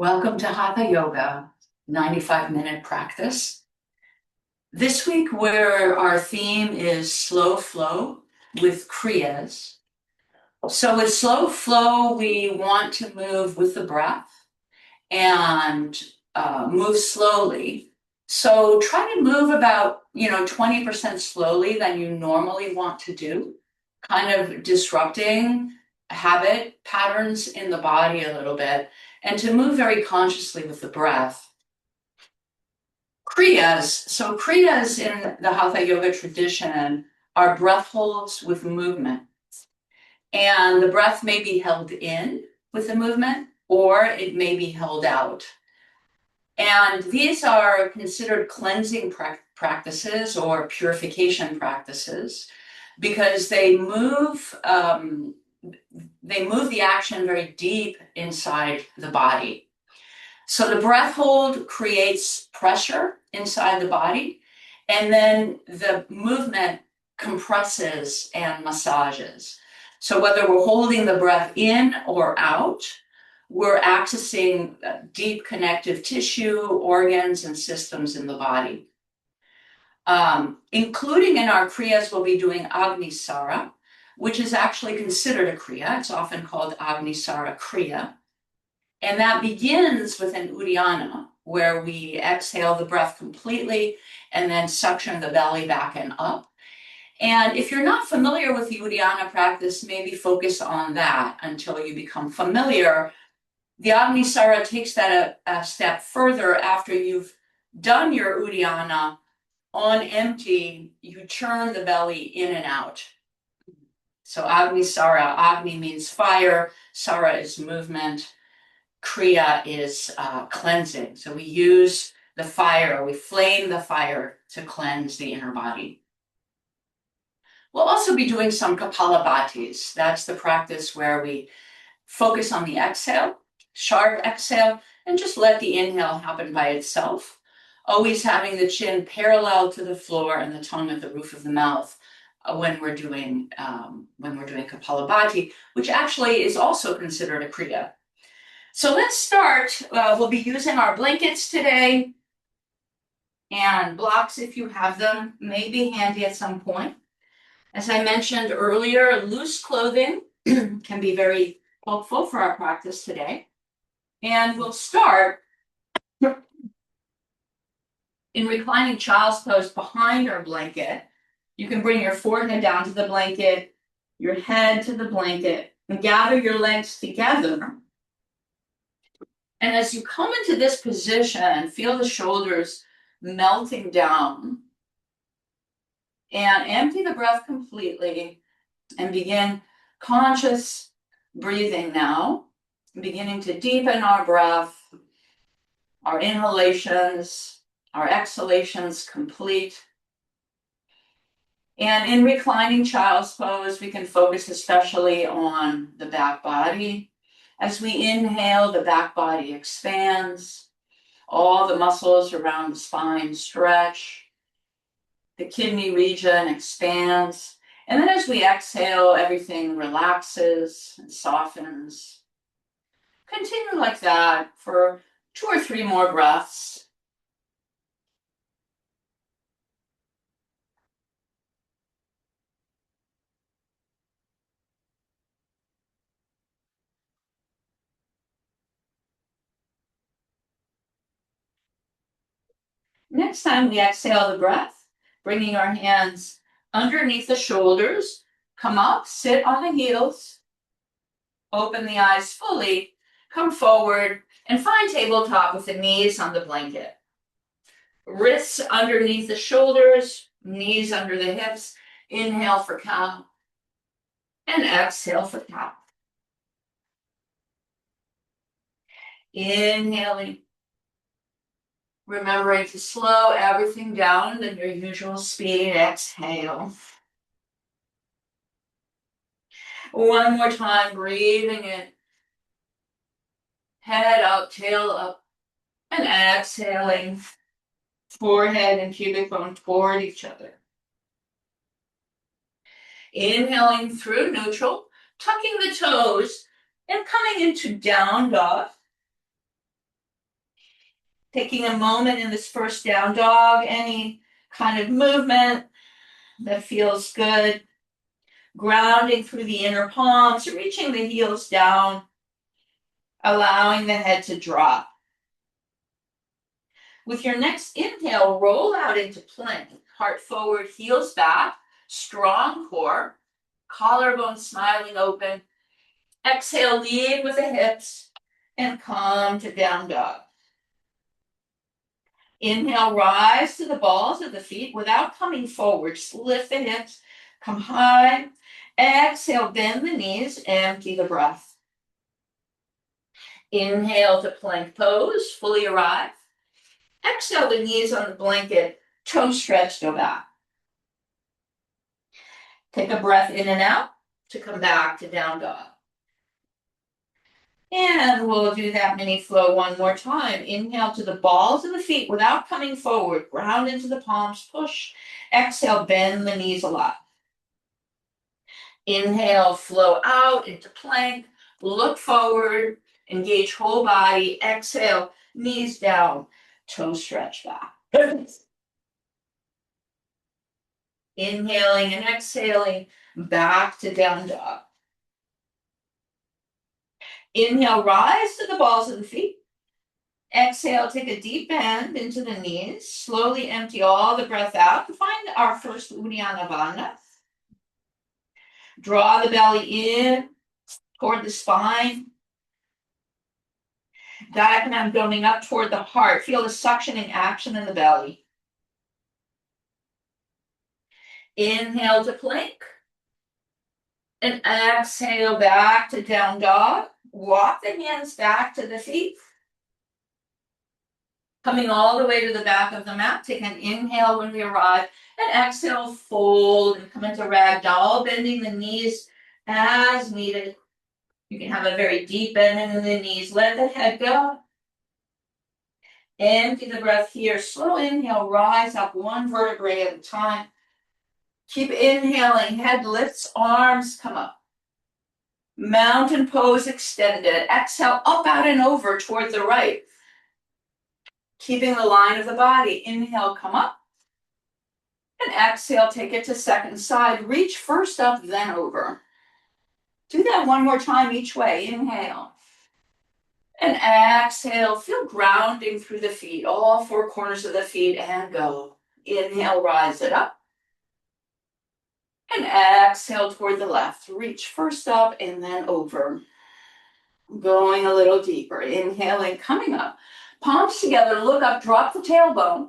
Welcome to Hatha Yoga, 95-minute practice. This week, where our theme is slow flow with Kriyas. So with slow flow, we want to move with the breath and move slowly. So try to move about 20% slowly than you normally want to do, kind of disrupting habit patterns in the body a little bit, and to move very consciously with the breath. Kriyas. So Kriyas in the Hatha Yoga tradition are breath holds with movement. And the breath may be held in with the movement, or it may be held out. And these are considered cleansing practices or purification practices because they move the action very deep inside the body. So the breath hold creates pressure inside the body, and then the movement compresses and massages. So whether we're holding the breath in or out, we're accessing deep connective tissue, organs, and systems in the body. Including in our Kriyas, we'll be doing Agnisara, which is actually considered a Kriya. It's often called Agnisara Kriya. And that begins with an Uddiyana, where we exhale the breath completely and then suction the belly back and up. And if you're not familiar with the Uddiyana practice, maybe focus on that until you become familiar. The Agnisara takes that a step further. After you've done your Uddiyana on empty, you churn the belly in and out. So Agnisara, Agni means fire, Sara is movement. Kriya is cleansing. So we use the fire, we flame the fire to cleanse the inner body. We'll also be doing some Kapalabhatis. That's the practice where we focus on the exhale, sharp exhale, and just let the inhale happen by itself. Always having the chin parallel to the floor and the tongue at the roof of the mouth when we're doing Kapalabhati, which actually is also considered a Kriya. So let's start. We'll be using our blankets today, and blocks, if you have them, may be handy at some point. As I mentioned earlier, loose clothing can be very helpful for our practice today. And we'll start in reclining child's pose behind our blanket. You can bring your forehead down to the blanket, your head to the blanket, and gather your legs together. And as you come into this position, feel the shoulders melting down and empty the breath completely and begin conscious breathing now, beginning to deepen our breath, our inhalations, our exhalations complete. And in reclining child's pose, we can focus especially on the back body. As we inhale, the back body expands. All the muscles around the spine stretch. The kidney region expands. And then as we exhale, everything relaxes and softens. Continue like that for 2 or 3 more breaths. Next time we exhale the breath, bringing our hands underneath the shoulders, come up, sit on the heels, open the eyes fully, come forward, and find tabletop with the knees on the blanket. Wrists underneath the shoulders, knees under the hips. Inhale for cow, and exhale for cow. Inhaling. Remembering to slow everything down than your usual speed. Exhale. One more time, breathing in. Head up, tail up, and exhaling. Forehead and pubic bone toward each other. Inhaling through neutral, tucking the toes, and coming into down dog. Taking a moment in this first down dog, any kind of movement that feels good. Grounding through the inner palms, reaching the heels down, allowing the head to drop. With your next inhale, roll out into plank. Heart forward, heels back, strong core, collarbone smiling open. Exhale, lead with the hips and come to down dog. Inhale, rise to the balls of the feet without coming forward. Just lift the hips, come high. Exhale, bend the knees, empty the breath. Inhale to plank pose, fully arrive. Exhale the knees on the blanket, toes stretched, go back. Take a breath in and out to come back to down dog. And we'll do that mini flow one more time. Inhale to the balls of the feet without coming forward. Ground into the palms, push. Exhale, bend the knees a lot. Inhale, flow out into plank. Look forward, engage whole body. Exhale, knees down, toes stretch back. Inhaling and exhaling, back to down dog. Inhale, rise to the balls of the feet. Exhale, take a deep bend into the knees. Slowly empty all the breath out. Find our first Uddiyana Bandha. Draw the belly in toward the spine. Diaphragm going up toward the heart. Feel the suctioning action in the belly. Inhale to plank. And exhale back to down dog. Walk the hands back to the feet. Coming all the way to the back of the mat. Take an inhale when we arrive. And exhale, fold and come into ragdoll, bending the knees as needed. You can have a very deep bend in the knees. Let the head go. Empty the breath here. Slow inhale, rise up one vertebrae at a time. Keep inhaling, head lifts, arms come up. Mountain pose extended. Exhale, up, out, and over toward the right. Keeping the line of the body. Inhale, come up. And exhale, take it to second side. Reach first up, then over. Do that one more time each way. Inhale. And exhale, feel grounding through the feet, all four corners of the feet, and go. Inhale, rise it up. And exhale toward the left. Reach first up and then over. Going a little deeper. Inhaling, coming up. Palms together, look up, drop the tailbone.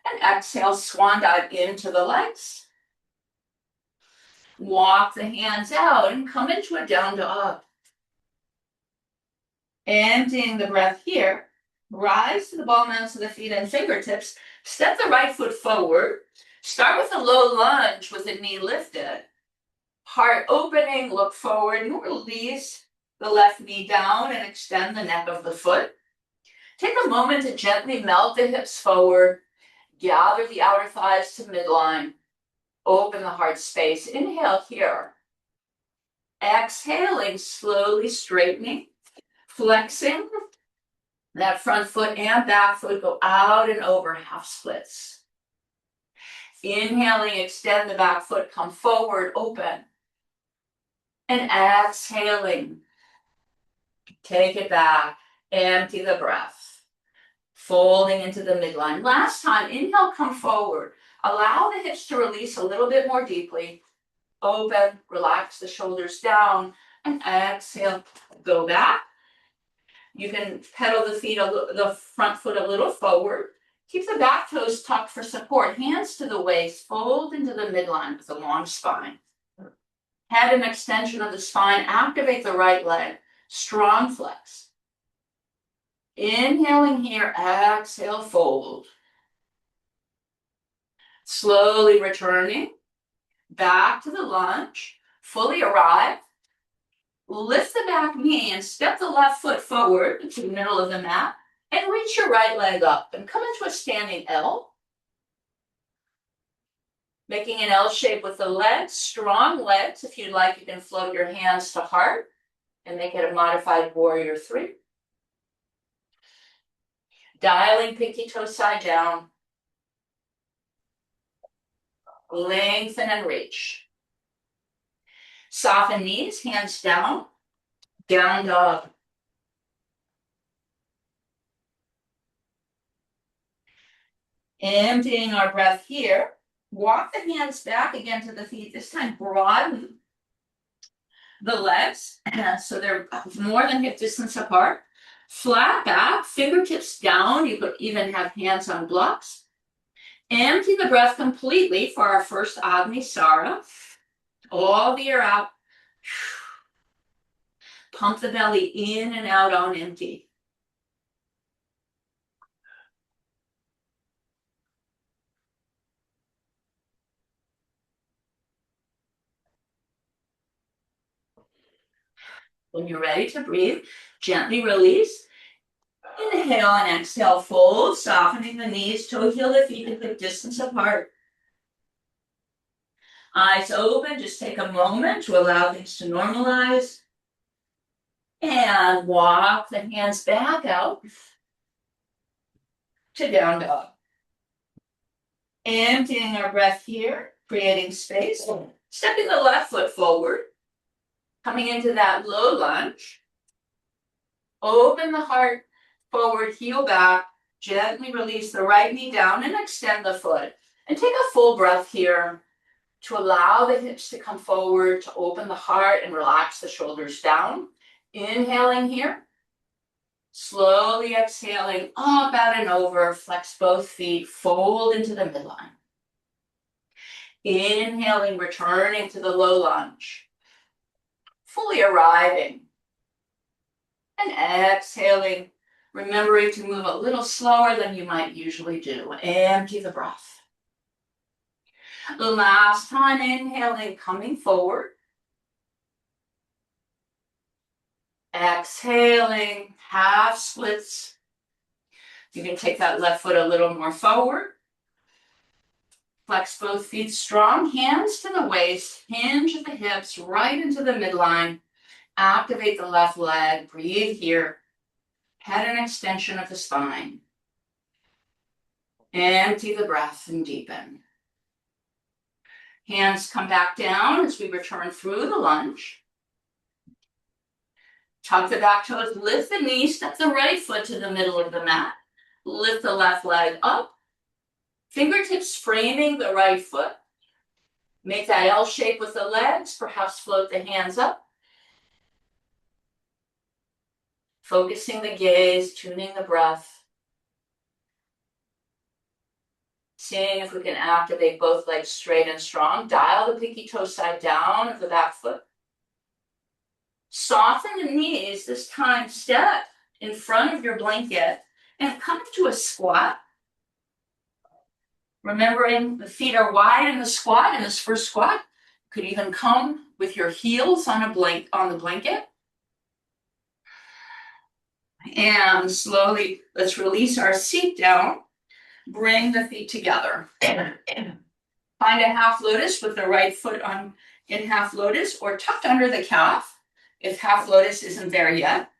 And exhale, swan dive into the legs. Walk the hands out and come into a down dog. Emptying the breath here. Rise to the ball mounts of the feet and fingertips. Step the right foot forward. Start with a low lunge with the knee lifted. Heart opening, look forward and release the left knee down and extend the neck of the foot. Take a moment to gently melt the hips forward. Gather the outer thighs to midline. Open the heart space. Inhale here. Exhaling, slowly straightening. Flexing. That front foot and back foot go out and over, half splits. Inhaling, extend the back foot, come forward, open. And exhaling. Take it back. Empty the breath. Folding into the midline. Last time, inhale, come forward. Allow the hips to release a little bit more deeply. Open, relax the shoulders down, and exhale, go back. You can pedal the front foot a little forward. Keep the back toes tucked for support. Hands to the waist, fold into the midline with a long spine. Head and extension of the spine, activate the right leg. Strong flex. Inhaling here, exhale, fold. Slowly returning back to the lunge, fully arrive. Lift the back knee and step the left foot forward to the middle of the mat and reach your right leg up and come into a standing L. Making an L shape with the legs, strong legs. If you'd like, you can float your hands to heart and make it a modified warrior 3. Dialing pinky toe side down. Lengthen and reach. Soften knees, hands down. Down dog. Emptying our breath here. Walk the hands back again to the feet. This time broaden the legs so they're more than hip distance apart. Flat back, fingertips down. You could even have hands on blocks. Empty the breath completely for our first Agnisara. All the air out. Pump the belly in and out on empty. When you're ready to breathe, gently release. Inhale and exhale, fold, softening the knees, toe heel the feet at hip distance apart. Eyes open, just take a moment to allow things to normalize. And walk the hands back out to down dog. Emptying our breath here, creating space. Stepping the left foot forward. Coming into that low lunge. Open the heart forward, heel back. Gently release the right knee down and extend the foot. And take a full breath here to allow the hips to come forward, to open the heart and relax the shoulders down. Inhaling here. Slowly exhaling up, out and over. Flex both feet, fold into the midline. Inhaling, returning to the low lunge. Fully arriving. And exhaling, remembering to move a little slower than you might usually do. Empty the breath. The last time, inhaling, coming forward. Exhaling, half splits. You can take that left foot a little more forward. Flex both feet strong, hands to the waist, hinge at the hips, right into the midline. Activate the left leg, breathe here. Head and extension of the spine. Empty the breath and deepen. Hands come back down as we return through the lunge. Tuck the back toes, lift the knees, step the right foot to the middle of the mat. Lift the left leg up. Fingertips framing the right foot. Make that L shape with the legs, perhaps float the hands up. Focusing the gaze, tuning the breath. Seeing if we can activate both legs straight and strong. Dial the pinky toe side down of the back foot. Soften the knees, this time step in front of your blanket and come to a squat. Remembering the feet are wide in the squat, in this first squat. You could even come with your heels on the blanket. And slowly, let's release our seat down. Bring the feet together. Find a half lotus with the right foot in half lotus or tucked under the calf if half lotus isn't there yet.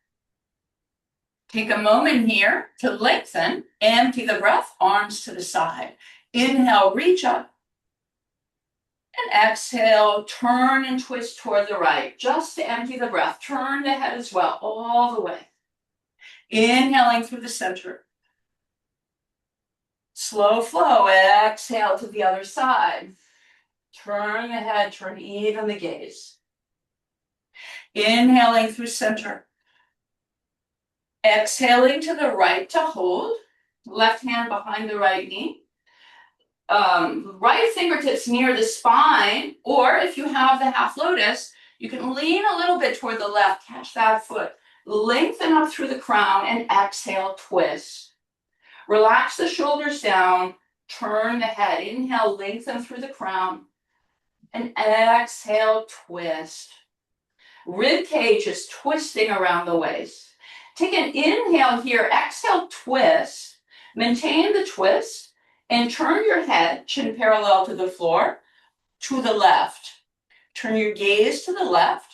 Take a moment here to lengthen, empty the breath, arms to the side. Inhale, reach up. And exhale, turn and twist toward the right, just to empty the breath. Turn the head as well, all the way. Inhaling through the center. Slow flow, exhale to the other side. Turn the head, turn even the gaze. Inhaling through center. Exhaling to the right to hold. Left hand behind the right knee. Right fingertips near the spine, or if you have the half lotus, you can lean a little bit toward the left, catch that foot. Lengthen up through the crown and exhale, twist. Relax the shoulders down, turn the head. Inhale, lengthen through the crown. And exhale, twist. Rib cage is twisting around the waist. Take an inhale here, exhale, twist. Maintain the twist and turn your head, chin parallel to the floor, to the left. Turn your gaze to the left.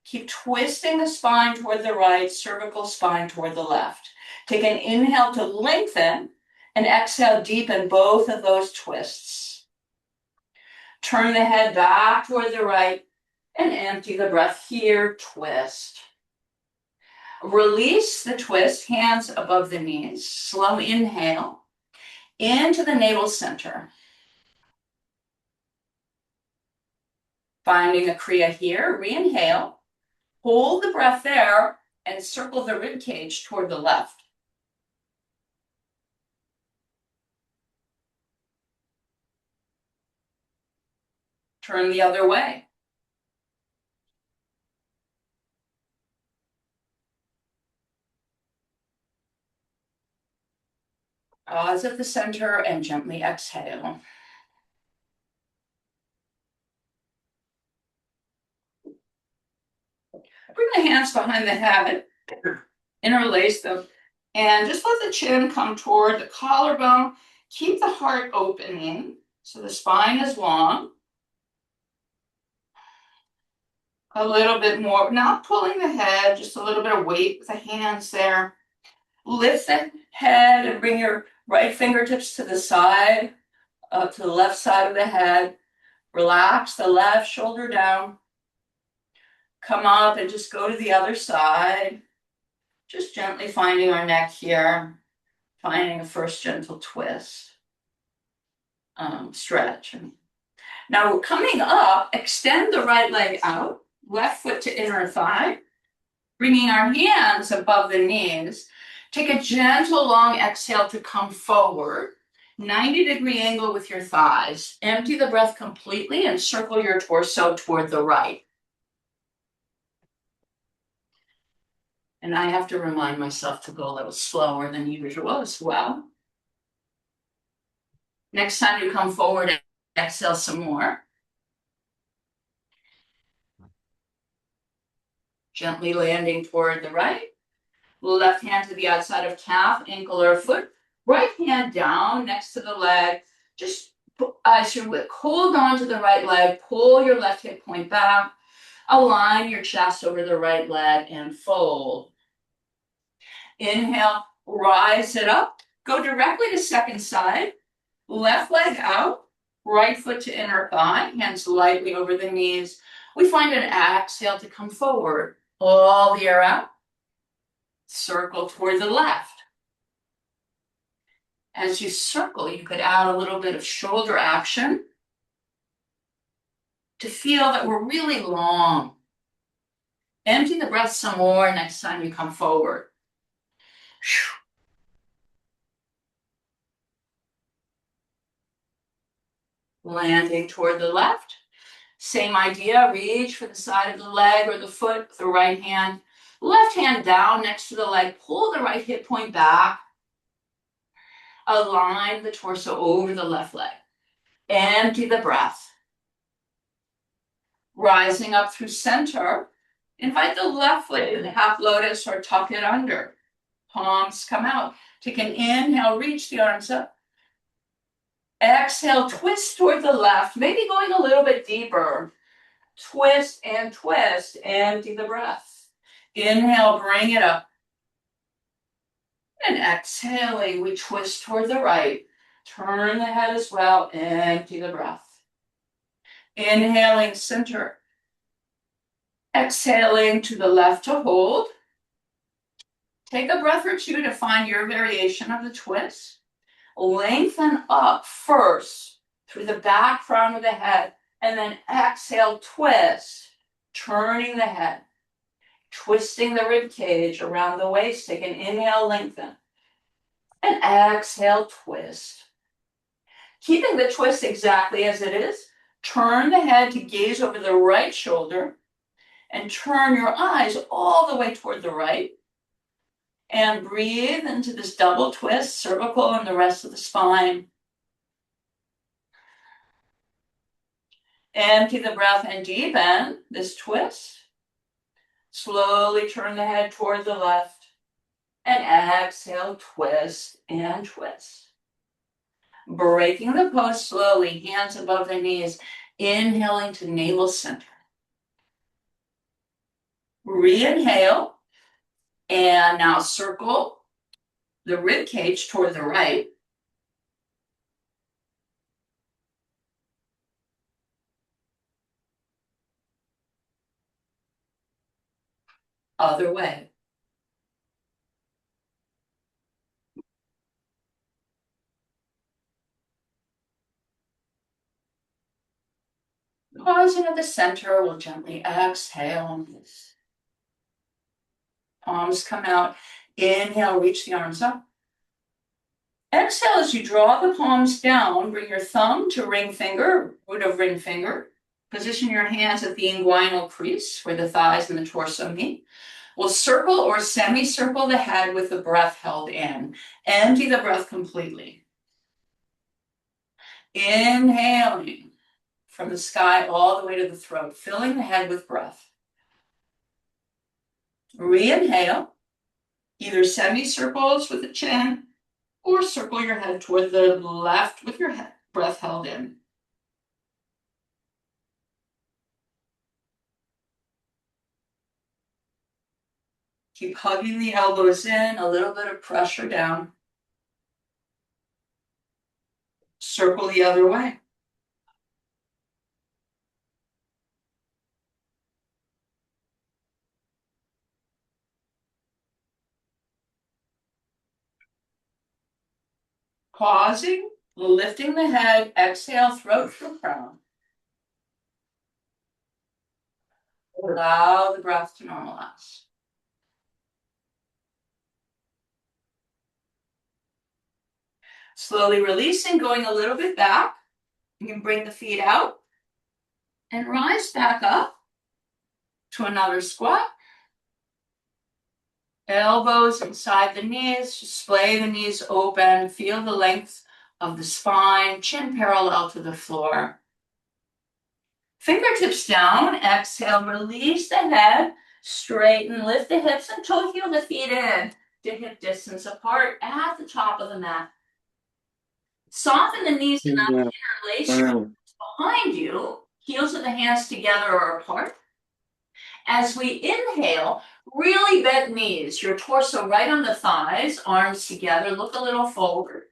Keep twisting the spine toward the right, cervical spine toward the left. Take an inhale to lengthen and exhale, deepen both of those twists. Turn the head back toward the right and empty the breath here, twist. Release the twist, hands above the knees. Slow inhale into the navel center. Finding a Kriya here, re-inhale, hold the breath there, and circle the rib cage toward the left. Turn the other way. Pause at the center and gently exhale. Bring the hands behind the head, interlace them, and just let the chin come toward the collarbone. Keep the heart opening so the spine is long. A little bit more, not pulling the head, just a little bit of weight with the hands there. Lift the head and bring your right fingertips to the side, to the left side of the head. Relax the left shoulder down. Come up and just go to the other side. Just gently finding our neck here. Finding a first gentle twist. Stretch. Now coming up, extend the right leg out. Left foot to inner thigh. Bringing our hands above the knees. Take a gentle long exhale to come forward. 90-degree angle with your thighs. Empty the breath completely and circle your torso toward the right. And I have to remind myself to go a little slower than usual as well. Next time you come forward, exhale some more. Gently landing toward the right. Left hand to the outside of calf, ankle, or foot. Right hand down next to the leg. Just as you hold on to the right leg, pull your left hip point back. Align your chest over the right leg and fold. Inhale, rise it up. Go directly to second side. Left leg out. Right foot to inner thigh. Hands lightly over the knees. We find an exhale to come forward. All the air out. Circle toward the left. As you circle, you could add a little bit of shoulder action to feel that we're really long. Empty the breath some more next time you come forward. Landing toward the left. Same idea, reach for the side of the leg or the foot with the right hand. Left hand down next to the leg, pull the right hip point back. Align the torso over the left leg. Empty the breath. Rising up through center, invite the left foot in half lotus or tuck it under. Palms come out. Take an inhale, reach the arms up. Exhale, twist toward the left, maybe going a little bit deeper. Twist, empty the breath. Inhale, bring it up. And exhaling, we twist toward the right. Turn the head as well, empty the breath. Inhaling, center. Exhaling to the left to hold. Take a breath or two to find your variation of the twist. Lengthen up first through the back front of the head, and then exhale, twist, turning the head, twisting the rib cage around the waist. Take an inhale, lengthen, and exhale, twist. Keeping the twist exactly as it is, turn the head to gaze over the right shoulder, and turn your eyes all the way toward the right. And breathe into this double twist, cervical and the rest of the spine. Empty the breath and deepen this twist. Slowly turn the head toward the left. And exhale, twist and twist. Breaking the pose slowly, hands above the knees. Inhaling to navel center. Re-inhale. And now circle the rib cage toward the right. Other way. Pausing at the center, we'll gently exhale. Palms come out. Inhale, reach the arms up. Exhale as you draw the palms down, bring your thumb to ring finger, root of ring finger. Position your hands at the inguinal crease where the thighs and the torso meet. We'll circle or semicircle the head with the breath held in. Empty the breath completely. Inhaling from the sky all the way to the throat, filling the head with breath. Re-inhale, either semicircles with the chin or circle your head toward the left with your breath held in. Keep hugging the elbows in, a little bit of pressure down. Circle the other way. Pausing, lifting the head, exhale, throat to crown. Allow the breath to normalize. Slowly releasing, going a little bit back. You can bring the feet out and rise back up to another squat. Elbows inside the knees, splay the knees open, feel the length of the spine, chin parallel to the floor. Fingertips down, exhale, release the head, straighten, lift the hips and toe heel the feet in to hip distance apart at the top of the mat. Soften the knees enough to interlace your hands behind you, heels of the hands together or apart. As we inhale, really bent knees, your torso right on the thighs, arms together, look a little forward.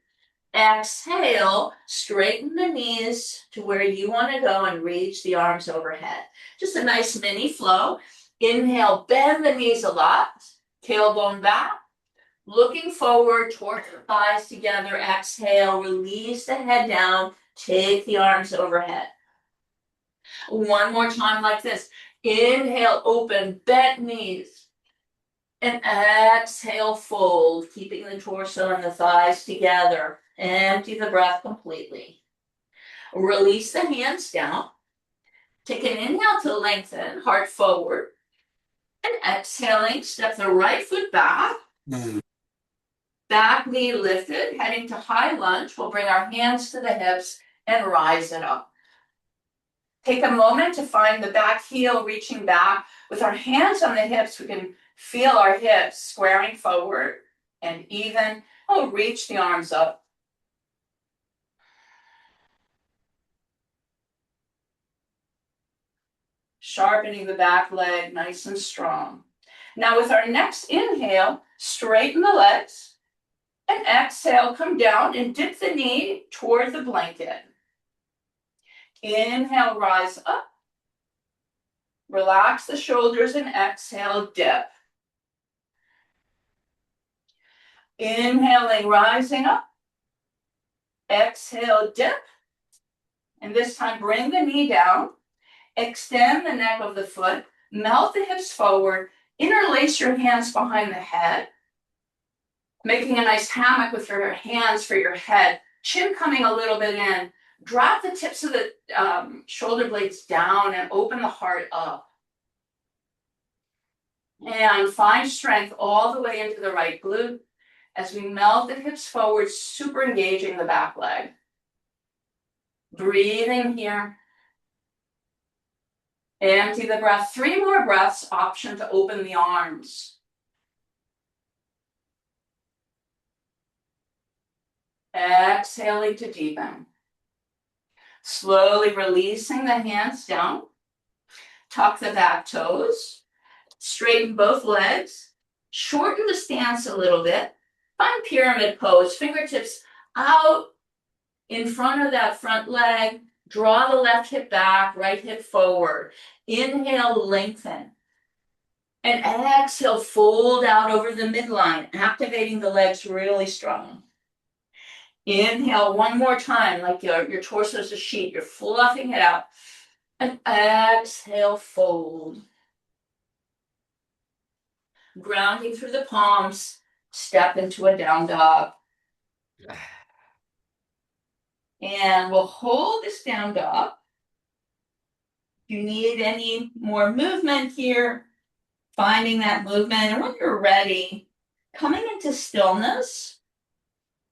Exhale, straighten the knees to where you want to go and reach the arms overhead. Just a nice mini flow. Inhale, bend the knees a lot, tailbone back. Looking forward, torso thighs together. Exhale, release the head down, take the arms overhead. One more time like this. Inhale, open, bent knees. And exhale, fold, keeping the torso and the thighs together. Empty the breath completely. Release the hands down. Take an inhale to lengthen, heart forward. And exhaling, step the right foot back. Back knee lifted, heading to high lunge. We'll bring our hands to the hips and rise it up. Take a moment to find the back heel reaching back. With our hands on the hips, we can feel our hips squaring forward and even. Oh, reach the arms up. Sharpening the back leg nice and strong. Now with our next inhale, straighten the legs. And exhale, come down and dip the knee toward the blanket. Inhale, rise up. Relax the shoulders and exhale, dip. Inhaling, rising up. Exhale, dip. And this time, bring the knee down. Extend the neck of the foot. Melt the hips forward. Interlace your hands behind the head. Making a nice hammock with your hands for your head. Chin coming a little bit in. Drop the tips of the shoulder blades down and open the heart up. And find strength all the way into the right glute as we melt the hips forward, super engaging the back leg. Breathing here. Empty the breath. 3 more breaths, option to open the arms. Exhaling to deepen. Slowly releasing the hands down. Tuck the back toes. Straighten both legs. Shorten the stance a little bit. Find pyramid pose, fingertips out in front of that front leg. Draw the left hip back, right hip forward. Inhale, lengthen. And exhale, fold out over the midline, activating the legs really strong. Inhale one more time, like your torso is a sheet. You're fluffing it out. And exhale, fold. Grounding through the palms, step into a down dog. And we'll hold this down dog. If you need any more movement here, finding that movement. And when you're ready, coming into stillness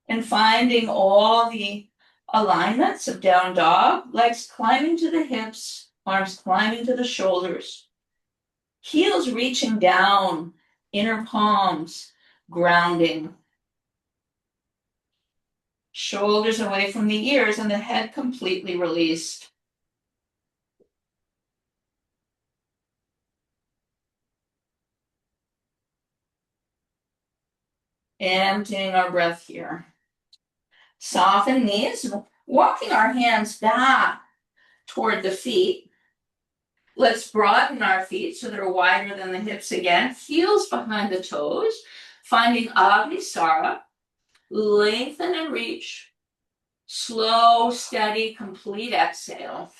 and finding all the alignments of down dog, legs climbing to the hips, arms climbing to the shoulders, heels reaching down, inner palms grounding. Shoulders away from the ears and the head completely released. Emptying our breath here. Soften knees, walking our hands back toward the feet. Let's broaden our feet so they're wider than the hips again. Heels behind the toes, finding Agnisara. Lengthen and reach. Slow, steady, complete exhale.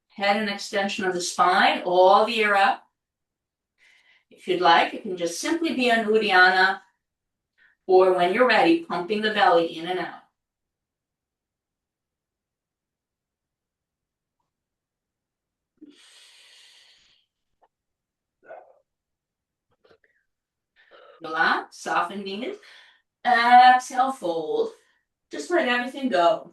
Head and extension of the spine, all the air up. If you'd like, it can just simply be an Uddiyana, or when you're ready, pumping the belly in and out. Relax, soften knees. Exhale, fold. Just let everything go.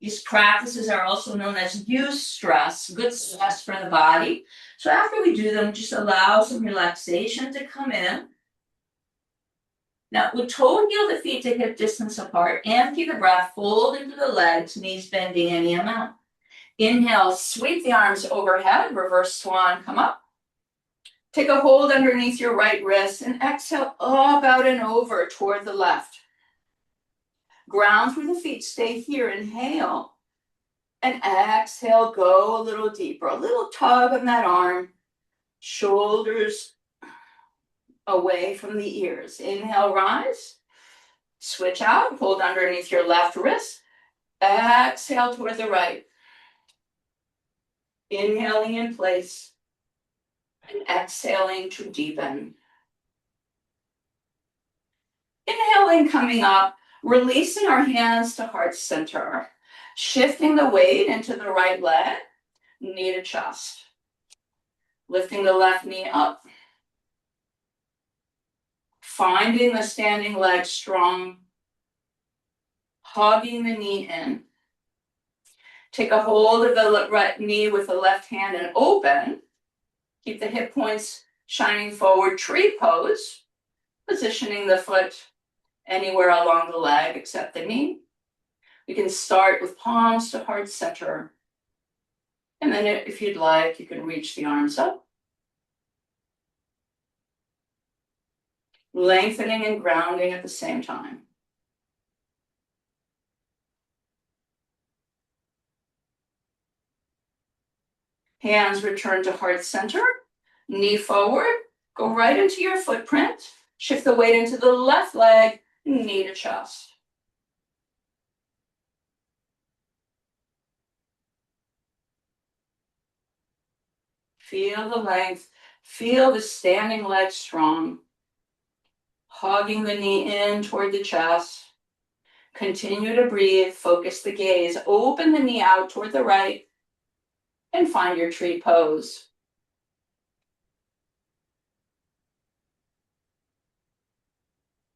These practices are also known as eustress, good stress for the body. So after we do them, just allow some relaxation to come in. Now, we'll toe heel the feet to hip distance apart. Empty the breath, fold into the legs, knees bending any amount. Inhale, sweep the arms overhead, reverse swan, come up. Take a hold underneath your right wrist and exhale up, out and over toward the left. Ground through the feet, stay here, inhale. And exhale, go a little deeper, a little tug on that arm. Shoulders away from the ears. Inhale, rise. Switch out, hold underneath your left wrist. Exhale toward the right. Inhaling in place. And exhaling to deepen. Inhaling, coming up, releasing our hands to heart center. Shifting the weight into the right leg, knee to chest. Lifting the left knee up. Finding the standing leg strong. Hugging the knee in. Take a hold of the right knee with the left hand and open. Keep the hip points shining forward, tree pose. Positioning the foot anywhere along the leg except the knee. We can start with palms to heart center. And then if you'd like, you can reach the arms up. Lengthening and grounding at the same time. Hands return to heart center. Knee forward. Go right into your footprint. Shift the weight into the left leg, knee to chest. Feel the length. Feel the standing leg strong. Hugging the knee in toward the chest. Continue to breathe. Focus the gaze. Open the knee out toward the right. And find your tree pose.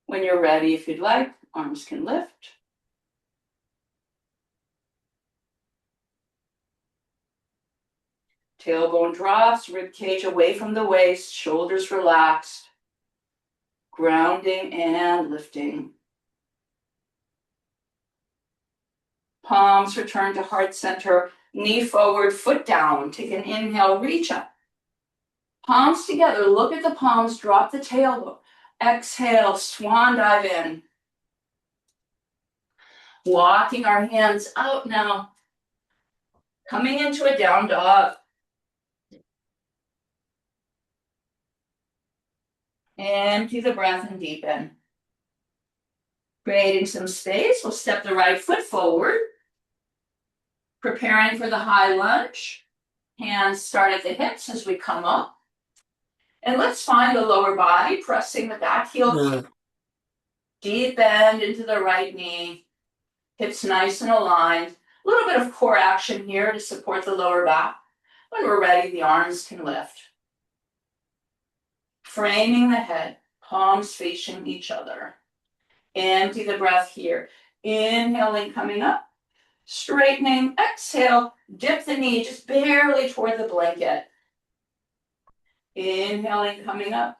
When you're ready, if you'd like, arms can lift. Tailbone drops, rib cage away from the waist, shoulders relaxed. Grounding and lifting. Palms return to heart center, knee forward, foot down. Take an inhale, reach up. Palms together, look at the palms, drop the tailbone. Exhale, swan dive in. Walking our hands out now. Coming into a down dog. Empty the breath and deepen. Creating some space, we'll step the right foot forward. Preparing for the high lunge. Hands start at the hips as we come up. And let's find the lower body, pressing the back heel. Deep bend into the right knee. Hips nice and aligned. A little bit of core action here to support the lower back. When we're ready, the arms can lift. Framing the head, palms facing each other. Empty the breath here. Inhaling, coming up. Straightening, exhale, dip the knee just barely toward the blanket. Inhaling, coming up.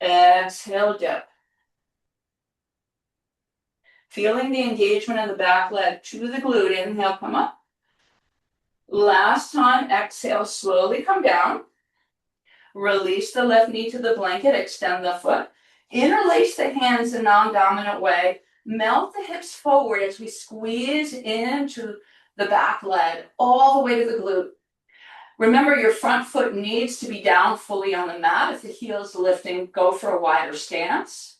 Exhale, dip. Feeling the engagement of the back leg to the glute. Inhale, come up. Last time, exhale, slowly come down. Release the left knee to the blanket, extend the foot. Interlace the hands in a non-dominant way. Melt the hips forward as we squeeze into the back leg, all the way to the glute. Remember, your front foot needs to be down fully on the mat. If the heel's lifting, go for a wider stance.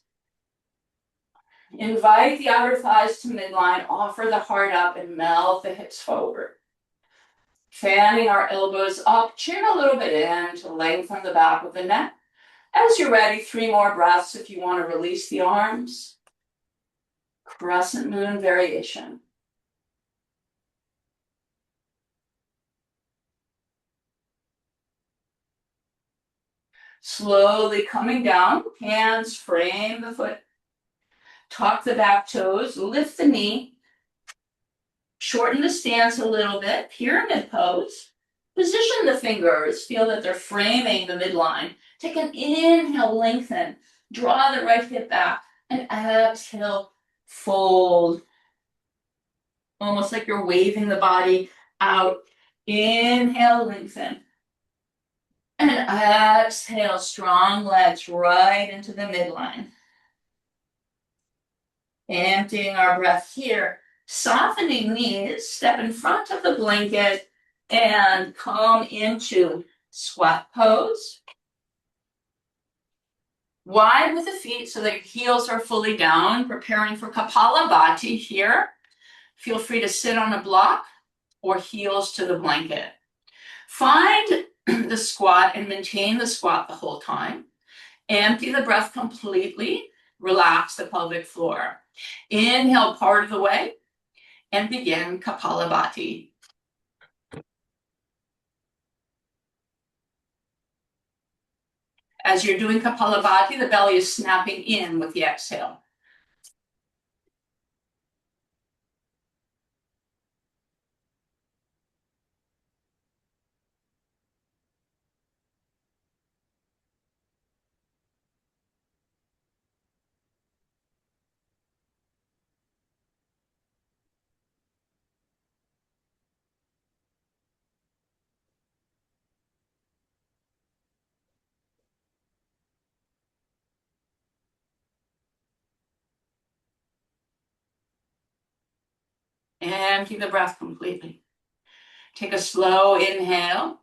Invite the outer thighs to midline, offer the heart up, and melt the hips forward. Fanning our elbows up, chin a little bit in to lengthen the back of the neck. As you're ready, 3 more breaths if you want to release the arms. Crescent moon variation. Slowly coming down, hands frame the foot. Tuck the back toes, lift the knee. Shorten the stance a little bit, pyramid pose. Position the fingers, feel that they're framing the midline. Take an inhale, lengthen. Draw the right hip back, and exhale, fold. Almost like you're waving the body out. Inhale, lengthen. And exhale, strong legs right into the midline. Emptying our breath here. Softening knees, step in front of the blanket and come into squat pose. Wide with the feet so that your heels are fully down, preparing for Kapalabhati here. Feel free to sit on a block or heels to the blanket. Find the squat and maintain the squat the whole time. Empty the breath completely. Relax the pelvic floor. Inhale part of the way and begin Kapalabhati. As you're doing Kapalabhati, the belly is snapping in with the exhale. Empty the breath completely. Take a slow inhale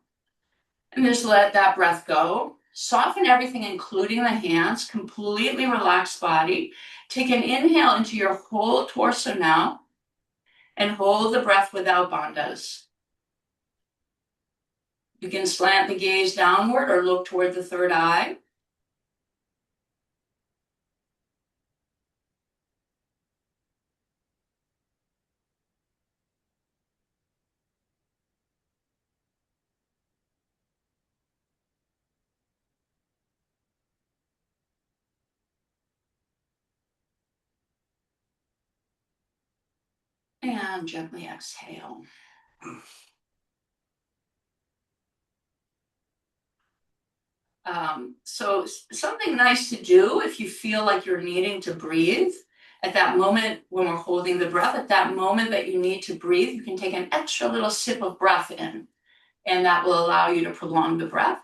and just let that breath go. Soften everything, including the hands. Completely relaxed body. Take an inhale into your whole torso now and hold the breath without bandhas. You can slant the gaze downward or look toward the third eye. And gently exhale. So something nice to do if you feel like you're needing to breathe at that moment when we're holding the breath, at that moment that you need to breathe, you can take an extra little sip of breath in. and that will allow you to prolong the breath.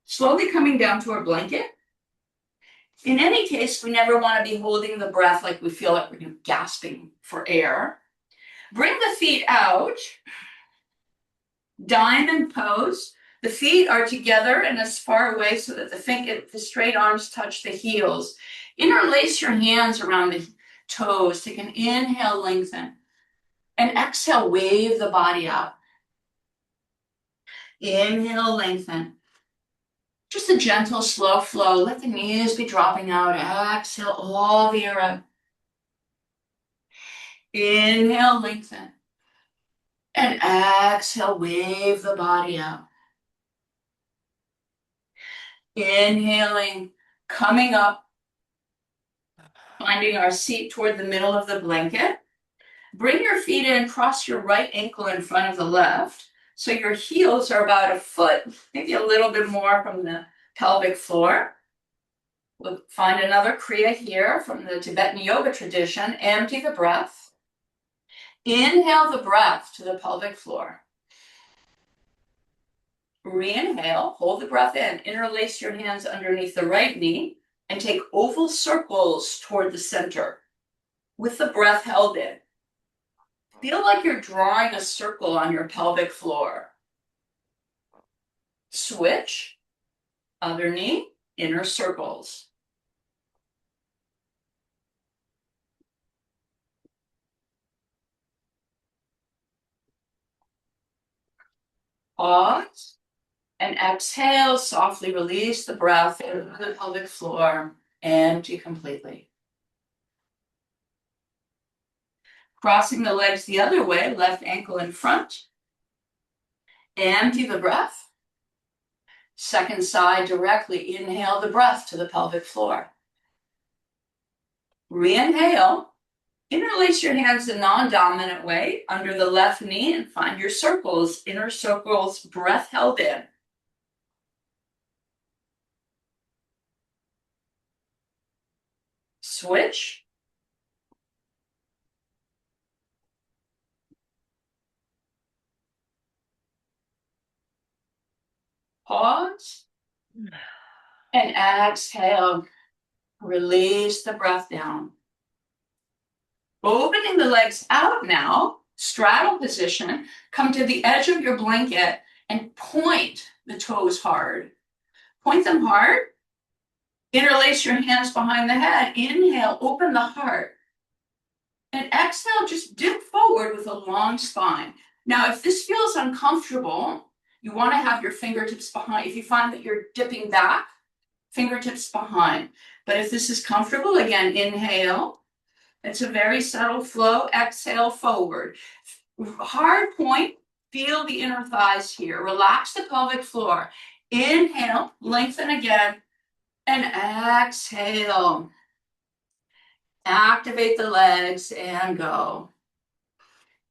Slowly coming down to our blanket. In any case, we never want to be holding the breath like we feel like we're gasping for air. Bring the feet out. Diamond pose. The feet are together and as far away so that the straight arms touch the heels. Interlace your hands around the toes. Take an inhale, lengthen. And exhale, wave the body out. Inhale, lengthen. Just a gentle, slow flow. Let the knees be dropping out. Exhale all the air out. Inhale, lengthen. And exhale, wave the body out. Inhaling, coming up, finding our seat toward the middle of the blanket. Bring your feet in, cross your right ankle in front of the left. So your heels are about a foot, maybe a little bit more from the pelvic floor. We'll find another Kriya here from the Tibetan yoga tradition. Empty the breath. Inhale the breath to the pelvic floor. Re-inhale, hold the breath in. Interlace your hands underneath the right knee and take oval circles toward the center with the breath held in. Feel like you're drawing a circle on your pelvic floor. Switch, other knee, inner circles. Pause and exhale, softly release the breath into the pelvic floor. Empty completely. Crossing the legs the other way, left ankle in front. Empty the breath. Second side directly, inhale the breath to the pelvic floor. Re-inhale, interlace your hands the non-dominant way under the left knee and find your circles, inner circles, breath held in. Switch. Pause. And exhale. Release the breath down. Opening the legs out now, straddle position. Come to the edge of your blanket and point the toes hard. Point them hard. Interlace your hands behind the head. Inhale, open the heart. And exhale, just dip forward with a long spine. Now, if this feels uncomfortable, you want to have your fingertips behind. If you find that you're dipping back, fingertips behind. But if this is comfortable, again, inhale. It's a very subtle flow. Exhale, forward. Hard point. Feel the inner thighs here. Relax the pelvic floor. Inhale, lengthen again. And exhale. Activate the legs and go.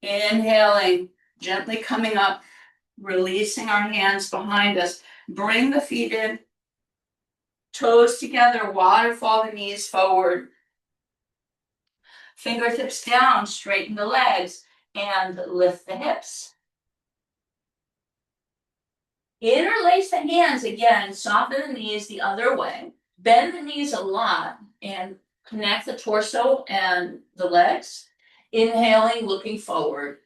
Inhaling, gently coming up, releasing our hands behind us. Bring the feet in, toes together, waterfall the knees forward. Fingertips down, straighten the legs, and lift the hips. Interlace the hands again, soften the knees the other way. Bend the knees a lot and connect the torso and the legs. Inhaling, looking forward.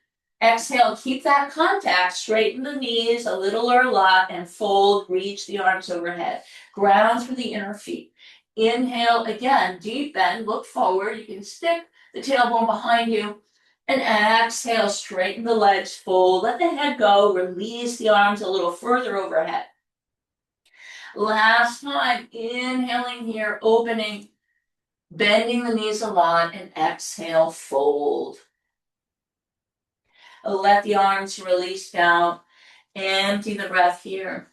Exhale, keep that contact. Straighten the knees a little or a lot and fold, reach the arms overhead. Ground through the inner feet. Inhale again, deep bend, look forward. You can stick the tailbone behind you. And exhale, straighten the legs, fold, let the head go, release the arms a little further overhead. Last time, inhaling here, opening, bending the knees a lot, and exhale, fold. Let the arms release down, empty the breath here.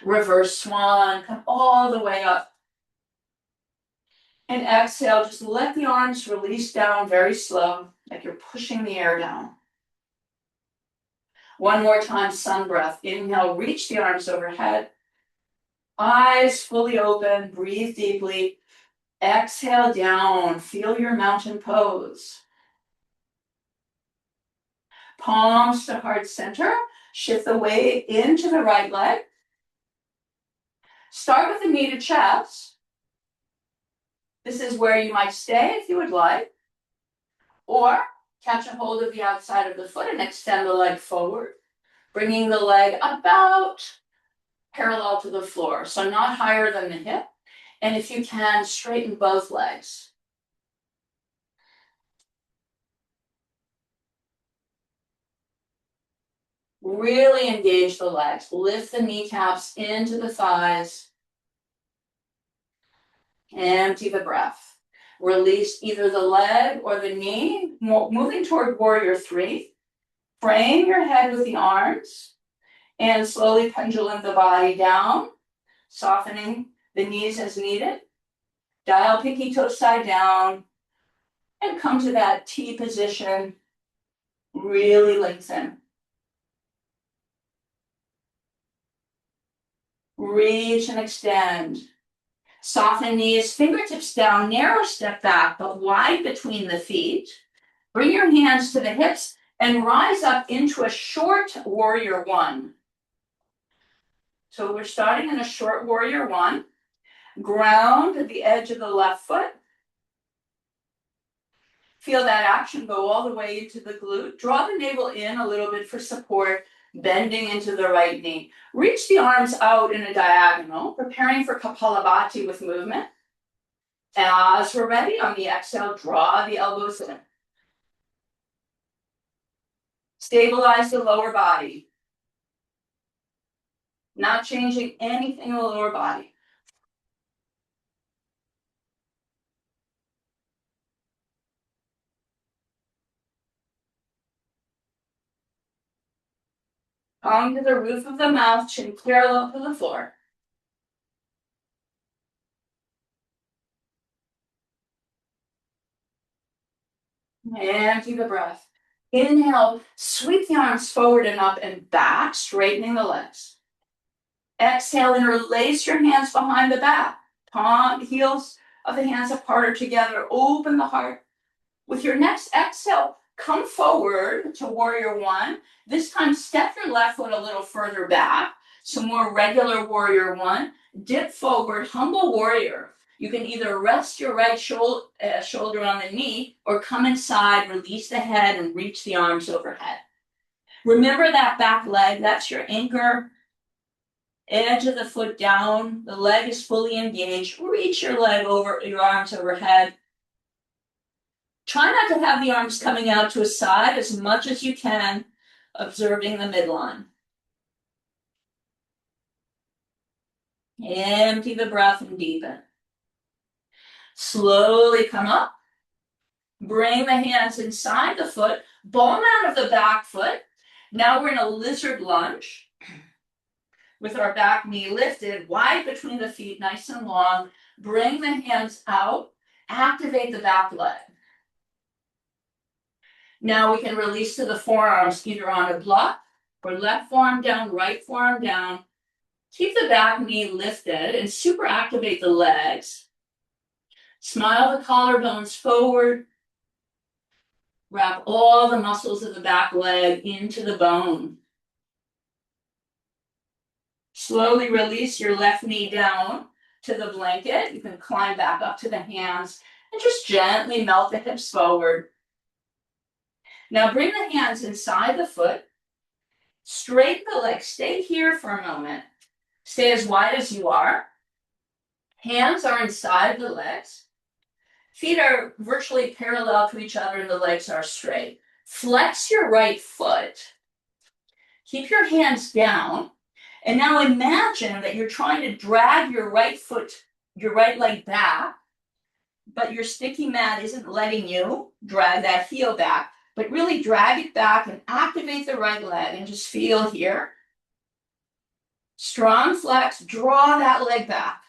Reverse swan, come all the way up. And exhale, just let the arms release down very slow, like you're pushing the air down. One more time, sun breath. Inhale, reach the arms overhead. Eyes fully open, breathe deeply. Exhale down, feel your mountain pose. Palms to heart center. Shift the weight into the right leg. Start with the knee to chest. This is where you might stay if you would like. Or catch a hold of the outside of the foot and extend the leg forward, bringing the leg about parallel to the floor, so not higher than the hip. And if you can, straighten both legs. Really engage the legs. Lift the kneecaps into the thighs. Empty the breath. Release either the leg or the knee, moving toward warrior three. Frame your head with the arms and slowly pendulum the body down, softening the knees as needed. Dial pinky toe side down and come to that T position. Really lengthen. Reach and extend. Soften knees, fingertips down, narrow step back, but wide between the feet. Bring your hands to the hips and rise up into a short warrior one. So we're starting in a short warrior one. Ground the edge of the left foot. Feel that action go all the way into the glute. Draw the navel in a little bit for support, bending into the right knee. Reach the arms out in a diagonal, preparing for Kapalabhati with movement. As we're ready, on the exhale, draw the elbows in. Stabilize the lower body. Not changing anything in the lower body. Palm to the roof of the mouth, chin parallel to the floor. Empty the breath. Inhale, sweep the arms forward and up and back, straightening the legs. Exhale, interlace your hands behind the back. Palm, heels of the hands apart or together. Open the heart. With your next exhale, come forward to warrior one. This time, step your left foot a little further back. So more regular warrior one. Dip forward, humble warrior. You can either rest your right shoulder on the knee or come inside, release the head, and reach the arms overhead. Remember that back leg, that's your anchor. Edge of the foot down, the leg is fully engaged. Reach your leg over, your arms overhead. Try not to have the arms coming out to a side as much as you can, observing the midline. Empty the breath and deepen. Slowly come up. Bring the hands inside the foot, ball out of the back foot. Now we're in a lizard lunge with our back knee lifted, wide between the feet, nice and long. Bring the hands out, activate the back leg. Now we can release to the forearms, either on a block or left forearm down, right forearm down. Keep the back knee lifted and super activate the legs. Smile the collarbones forward. Wrap all the muscles of the back leg into the bone. Slowly release your left knee down to the blanket. You can climb back up to the hands and just gently melt the hips forward. Now bring the hands inside the foot. Straighten the legs. Stay here for a moment. Stay as wide as you are. Hands are inside the legs. Feet are virtually parallel to each other and the legs are straight. Flex your right foot. Keep your hands down. And now imagine that you're trying to drag your right foot, your right leg back, but your sticky mat isn't letting you drag that heel back. But really drag it back and activate the right leg and just feel here. Strong flex, draw that leg back.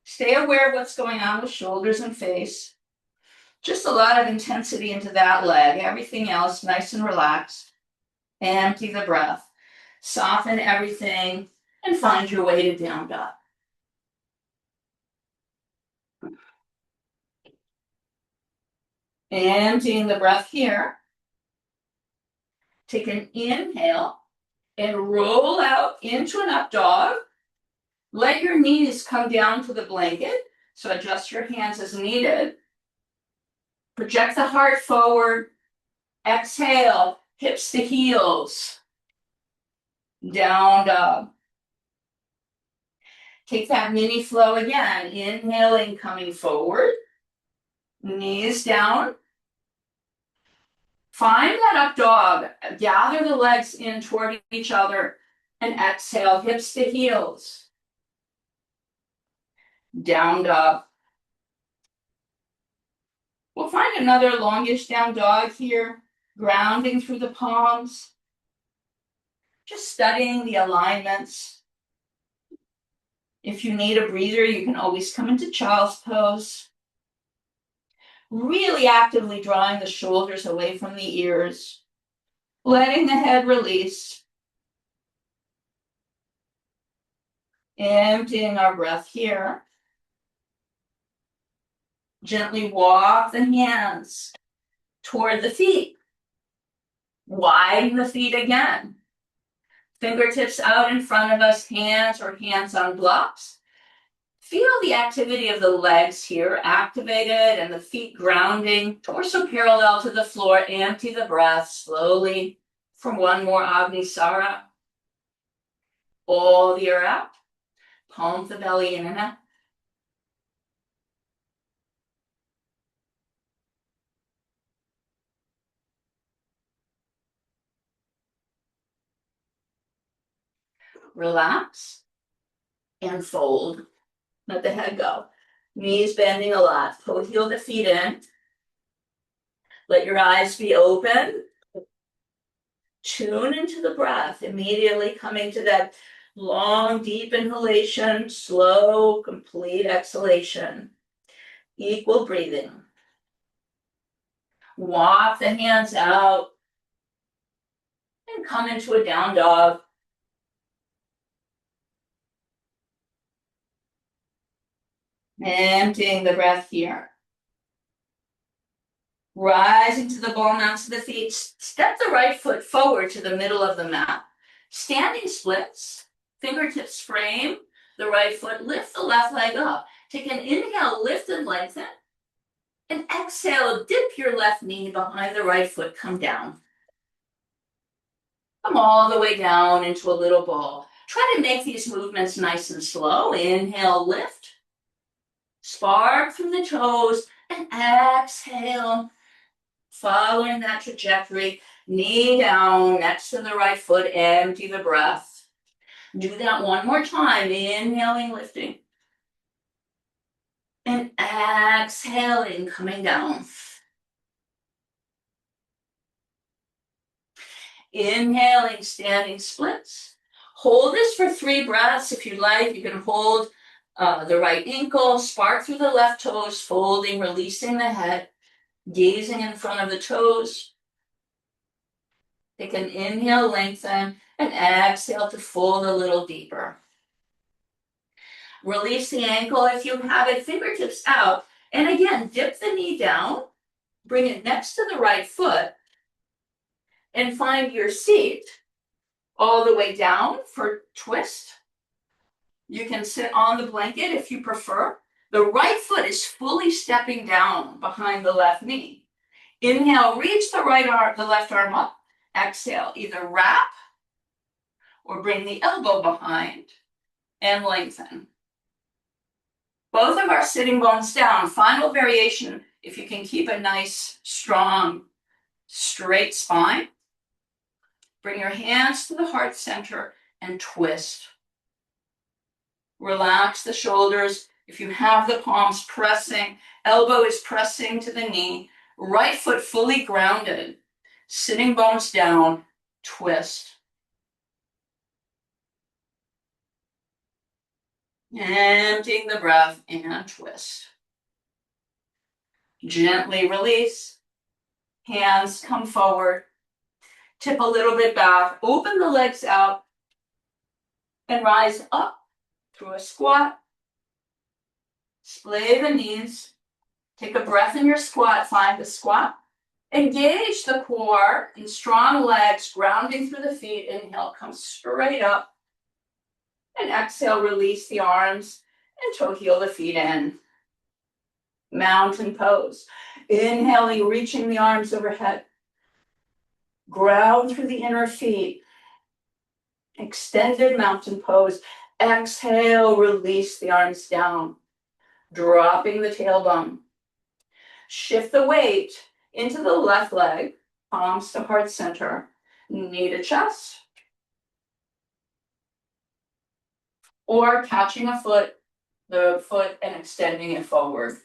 Stay aware of what's going on with shoulders and face. Just a lot of intensity into that leg. Everything else nice and relaxed. Empty the breath. Soften everything and find your way to down dog. Emptying the breath here. Take an inhale and roll out into an up dog. Let your knees come down to the blanket, so adjust your hands as needed. Project the heart forward. Exhale, hips to heels. Down dog. Take that mini flow again. Inhaling, coming forward. Knees down. Find that up dog. Gather the legs in toward each other and exhale, hips to heels. Down dog. We'll find another longish down dog here, grounding through the palms. Just studying the alignments. If you need a breather, you can always come into child's pose. Really actively drawing the shoulders away from the ears. Letting the head release. Emptying our breath here. Gently walk the hands toward the feet. Widen the feet again. Fingertips out in front of us, hands or hands on blocks. Feel the activity of the legs here activated and the feet grounding, torso parallel to the floor. Empty the breath slowly for one more Agnisara. All the air out. Palm the belly in and out. Relax and fold. Let the head go. Knees bending a lot. Heel the feet in. Let your eyes be open. Tune into the breath. Immediately coming to that long, deep inhalation, slow, complete exhalation. Equal breathing. Walk the hands out and come into a down dog. Emptying the breath here. Rising to the ball mounts of the feet. Step the right foot forward to the middle of the mat. Standing splits. Fingertips frame the right foot. Lift the left leg up. Take an inhale, lift and lengthen. And exhale, dip your left knee behind the right foot. Come down. Come all the way down into a little ball. Try to make these movements nice and slow. Inhale, lift. Spark through the toes and exhale. Following that trajectory, knee down next to the right foot, empty the breath. Do that one more time. Inhaling, lifting. And exhaling, coming down. Inhaling, standing splits. Hold this for 3 breaths if you like. You can hold the right ankle, spark through the left toes, folding, releasing the head, gazing in front of the toes. Take an inhale, lengthen, and exhale to fold a little deeper. Release the ankle if you have it, fingertips out. And again, dip the knee down, bring it next to the right foot, and find your seat all the way down for twist. You can sit on the blanket if you prefer. The right foot is fully stepping down behind the left knee. Inhale, reach the left arm up. Exhale, either wrap or bring the elbow behind and lengthen. Both of our sitting bones down. Final variation, if you can keep a nice, strong, straight spine. Bring your hands to the heart center and twist. Relax the shoulders. If you have the palms pressing, elbow is pressing to the knee, right foot fully grounded, sitting bones down, twist. Emptying the breath and twist. Gently release. Hands come forward. Tip a little bit back. Open the legs out and rise up through a squat. Splay the knees. Take a breath in your squat. Find the squat. Engage the core and strong legs, grounding through the feet. Inhale, come straight up. And exhale, release the arms and toe heel the feet in. Mountain pose. Inhaling, reaching the arms overhead. Ground through the inner feet. Extended mountain pose. Exhale, release the arms down. Dropping the tailbone. Shift the weight into the left leg, palms to heart center, knee to chest. Or catching the foot and extending it forward.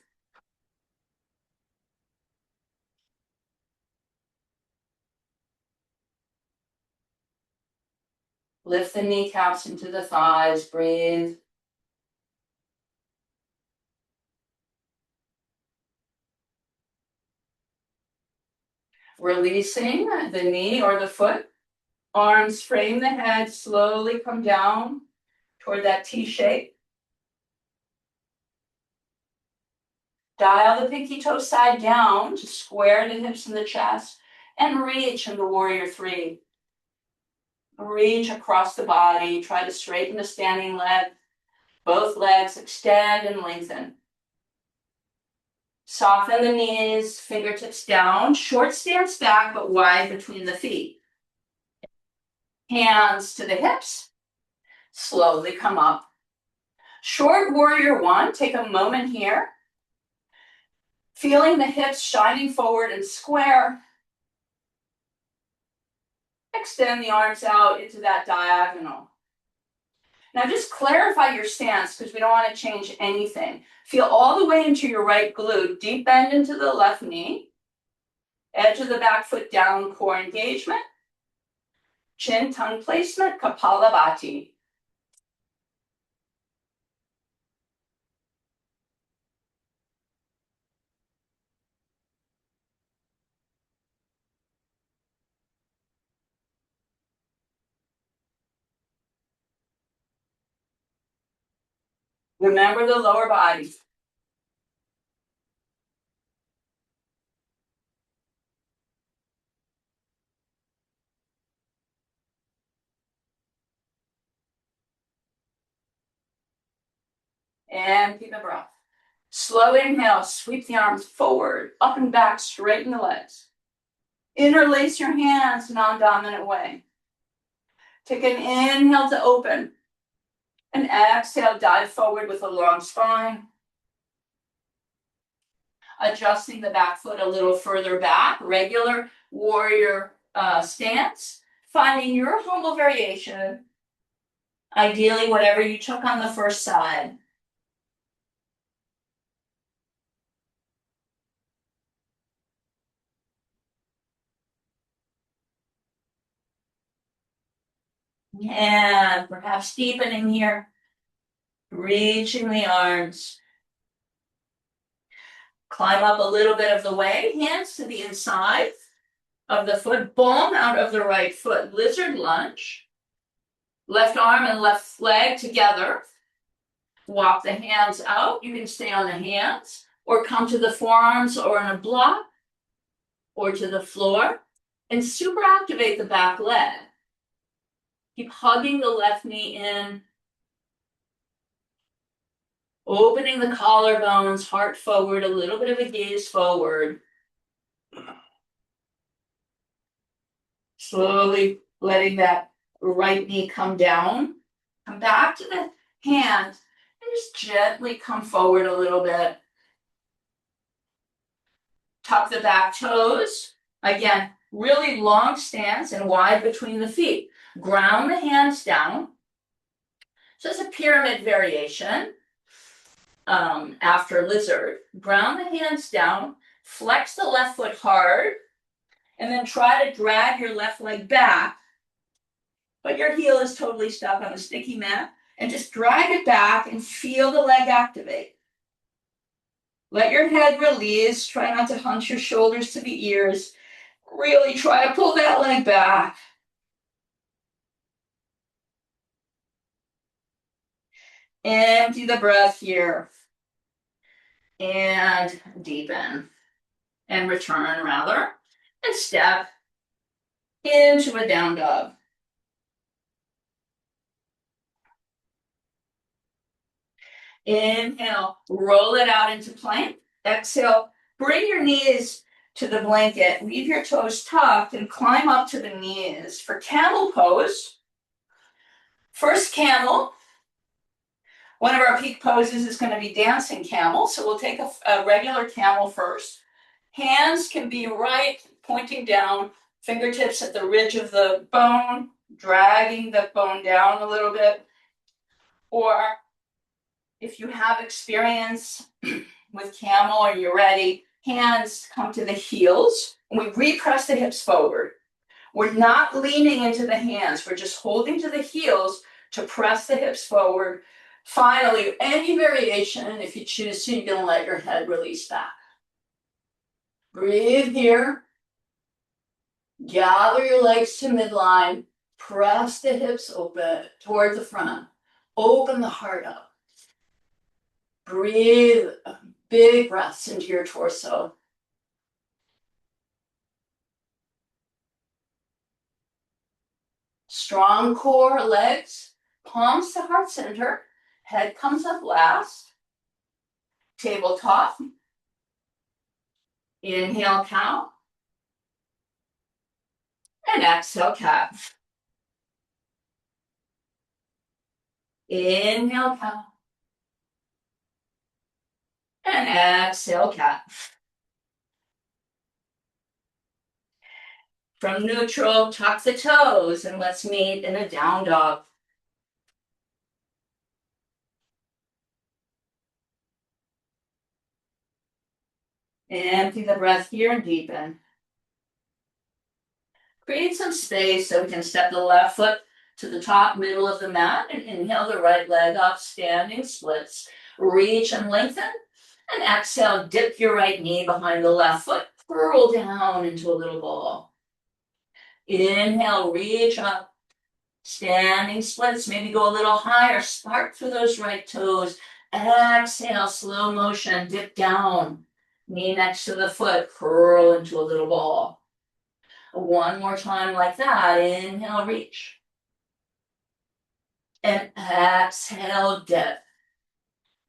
Lift the kneecaps into the thighs, breathe. Releasing the knee or the foot. Arms frame the head, slowly come down toward that T shape. Dial the pinky toe side down to square the hips and the chest and reach into warrior three. Reach across the body, try to straighten the standing leg. Both legs extend and lengthen. Soften the knees, fingertips down, short stance back but wide between the feet. Hands to the hips, slowly come up. Short warrior one, take a moment here. Feeling the hips shining forward and square. Extend the arms out into that diagonal. Now just clarify your stance because we don't want to change anything. Feel all the way into your right glute, deep bend into the left knee. Edge of the back foot down, core engagement. Chin, tongue placement, Kapalabhati. Remember the lower body. And keep a breath. Slow inhale, sweep the arms forward, up and back, straighten the legs. Interlace your hands, non-dominant way. Take an inhale to open. And exhale, dive forward with a long spine. Adjusting the back foot a little further back, regular warrior stance. Finding your humble variation. Ideally, whatever you took on the first side. And perhaps deepening here. Reaching the arms. Climb up a little bit of the way. Hands to the inside of the foot. Palm out of the right foot. Lizard lunge. Left arm and left leg together. Walk the hands out. You can stay on the hands or come to the forearms or in a block or to the floor and super activate the back leg. Keep hugging the left knee in. Opening the collarbones, heart forward, a little bit of a gaze forward. Slowly letting that right knee come down. Come back to the hands and just gently come forward a little bit. Tuck the back toes. Again, really long stance and wide between the feet. Ground the hands down. So it's a pyramid variation. After lizard, ground the hands down, flex the left foot hard, and then try to drag your left leg back, but your heel is totally stuck on a sticky mat, and just drag it back and feel the leg activate. Let your head release, try not to hunch your shoulders to the ears, really try to pull that leg back. Empty the breath here. And deepen. And return rather. and step into a down dog. Inhale, roll it out into plank. Exhale, bring your knees to the blanket, leave your toes tucked, and climb up to the knees for camel pose. First camel. One of our peak poses is going to be dancing camel, so we'll take a regular camel first. Hands can be right, pointing down, fingertips at the ridge of the bone, dragging the bone down a little bit. Or if you have experience with camel or you're ready, hands come to the heels, and we repress the hips forward. We're not leaning into the hands, we're just holding to the heels to press the hips forward. Finally, any variation, if you choose to, you're going to let your head release back. Breathe here. Gather your legs to midline. Press the hips open toward the front. Open the heart up. Breathe big breaths into your torso. Strong core, legs, palms to heart center. Head comes up last. Tabletop. Inhale, cow. And exhale, cat. Inhale, cow. And exhale, cat. From neutral, tuck the toes, and let's meet in a down dog. Empty the breath here and deepen. Create some space so we can step the left foot to the top middle of the mat and inhale the right leg up, standing splits. Reach and lengthen. And exhale, dip your right knee behind the left foot, curl down into a little ball. Inhale, reach up. Standing splits, maybe go a little higher. Spark through those right toes. Exhale, slow motion, dip down. Knee next to the foot, curl into a little ball. One more time like that. Inhale, reach. And exhale, dip.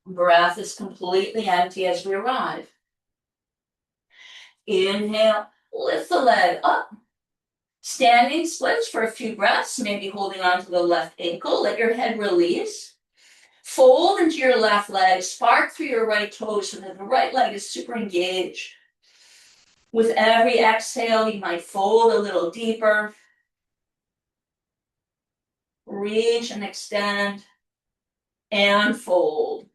Breath is completely empty as we arrive. Inhale, lift the leg up. Standing splits for a few breaths, maybe holding on to the left ankle. Let your head release. Fold into your left leg, spark through your right toes so that the right leg is super engaged. With every exhale, you might fold a little deeper. Reach and extend and fold.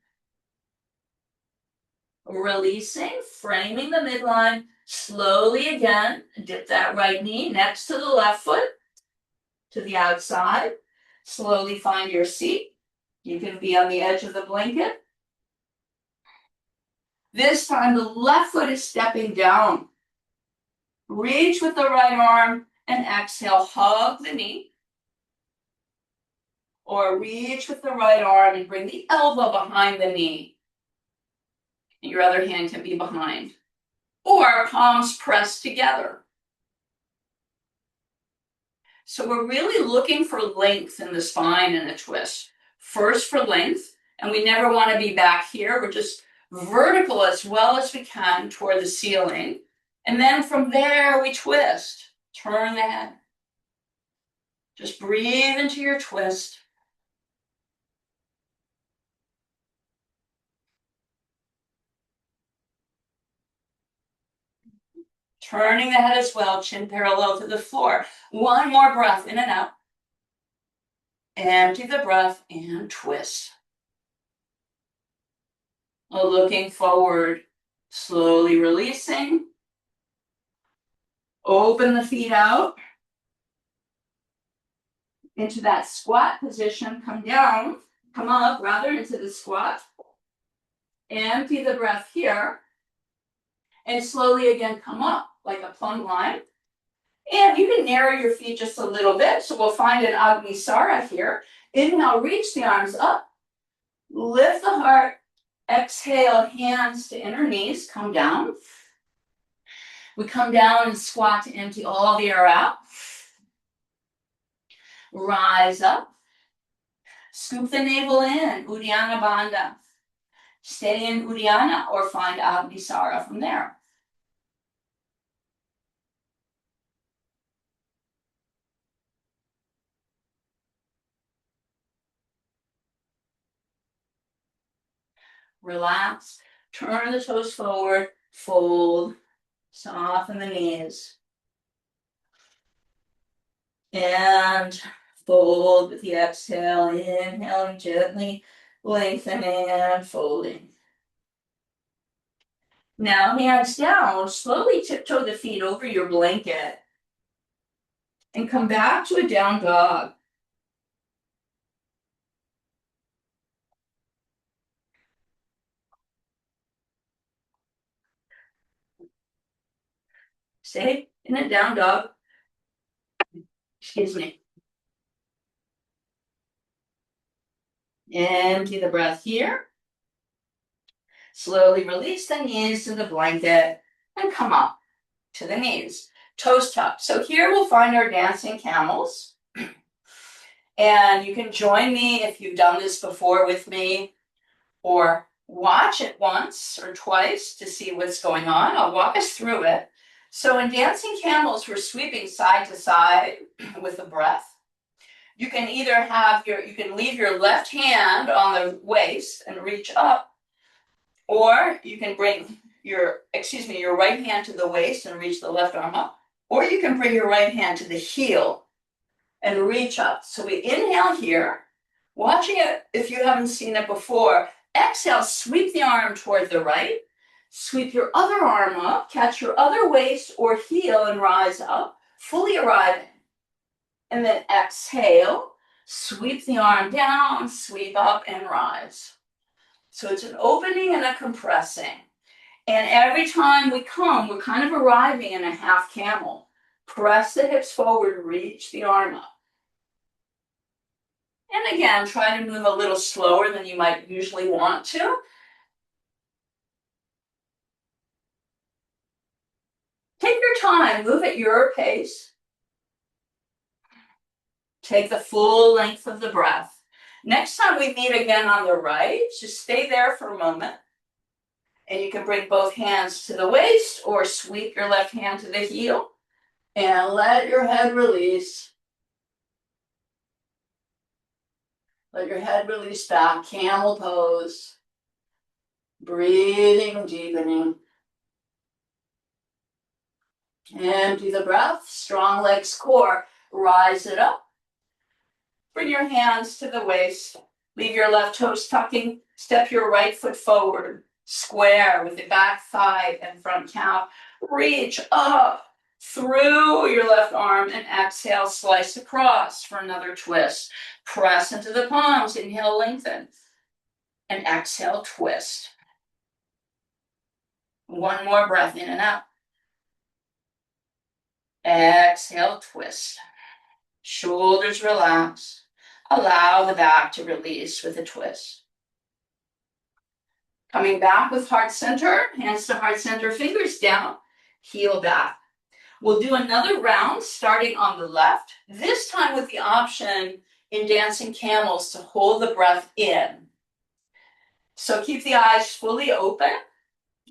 Releasing, framing the midline. Slowly again, dip that right knee next to the left foot to the outside. Slowly find your seat. You can be on the edge of the blanket. This time the left foot is stepping down. Reach with the right arm and exhale, hug the knee. Or reach with the right arm and bring the elbow behind the knee. Your other hand can be behind. Or palms pressed together. So we're really looking for length in the spine and the twist. First for length, and we never want to be back here. We're just vertical as well as we can toward the ceiling. And then from there we twist. Turn the head. Just breathe into your twist. Turning the head as well, chin parallel to the floor. One more breath in and out. Empty the breath and twist. Looking forward, slowly releasing. Open the feet out into that squat position. Come down, come up rather into the squat. Empty the breath here. And slowly again come up like a plumb line. And you can narrow your feet just a little bit. So we'll find an Agnisara here. Inhale, reach the arms up. Lift the heart. Exhale, hands to inner knees. Come down. We come down and squat to empty all the air out. Rise up. Scoop the navel in, Uddiyana Bandha. Stay in Uddiyana or find Agnisara from there. Relax. Turn the toes forward. Fold. Soften the knees. And fold with the exhale. Inhaling gently. Lengthening and folding. Now hands down. Slowly tiptoe the feet over your blanket. And come back to a down dog. Stay in a down dog. Excuse me. Empty the breath here. Slowly release the knees to the blanket and come up to the knees. Toes tucked. So here we'll find our dancing camels. And you can join me if you've done this before with me, or watch it once or twice to see what's going on. I'll walk us through it. So in dancing camels, we're sweeping side to side with the breath. You can either you can leave your left hand on the waist and reach up, or you can bring your right hand to the waist and reach the left arm up, or you can bring your right hand to the heel and reach up. So we inhale here, watching it if you haven't seen it before. Exhale, sweep the arm toward the right, sweep your other arm up, catch your other waist or heel and rise up, fully arriving. And then exhale, sweep the arm down, sweep up and rise. So it's an opening and a compressing. And every time we come, we're kind of arriving in a half camel. Press the hips forward, reach the arm up. And again, try to move a little slower than you might usually want to. Take your time, move at your pace. Take the full length of the breath. Next time we meet again on the right, just stay there for a moment. And you can bring both hands to the waist or sweep your left hand to the heel and let your head release. Let your head release back, camel pose. Breathing, deepening. Empty the breath, strong legs, core. Rise it up. Bring your hands to the waist. Leave your left toes tucking. Step your right foot forward. Square with the back thigh and front calf. Reach up through your left arm and exhale, slice across for another twist. Press into the palms. Inhale, lengthen. And exhale, twist. One more breath in and out. Exhale, twist. Shoulders relax. Allow the back to release with a twist. Coming back with heart center, hands to heart center, fingers down, heel back. We'll do another round starting on the left, this time with the option in dancing camels to hold the breath in. So keep the eyes fully open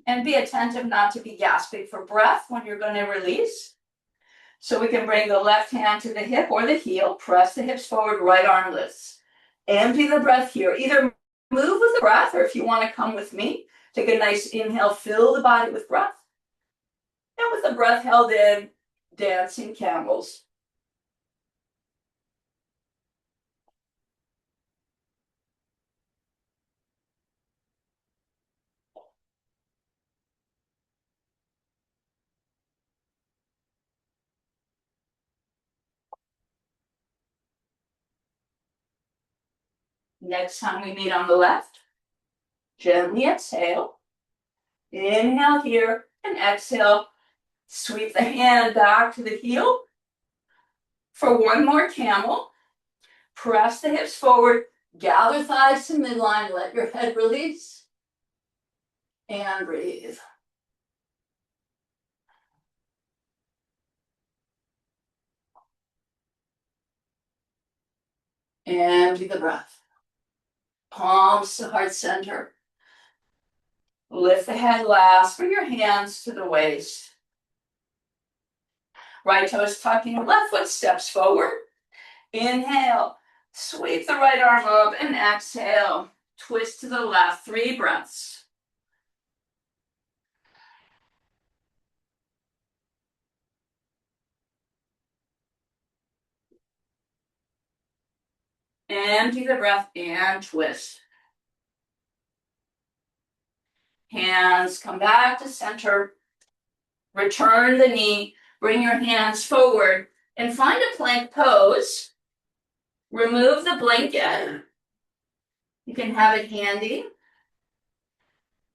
and be attentive not to be gasping for breath when you're going to release. So we can bring the left hand to the hip or the heel, press the hips forward, right arm lifts. Empty the breath here. Either move with the breath, or if you want to come with me, take a nice inhale, fill the body with breath. And with the breath held in, dancing camels. Next time we meet on the left, gently exhale. Inhale here and exhale. Sweep the hand back to the heel. For one more camel, press the hips forward, gather thighs to midline, let your head release, and breathe. Empty the breath. Palms to heart center. Lift the head last. Bring your hands to the waist. Right toes tucking, left foot steps forward. Inhale, sweep the right arm up and exhale. Twist to the left, 3 breaths. Empty the breath and twist. Hands come back to center. Return the knee, bring your hands forward and find a plank pose. Remove the blanket. You can have it handy.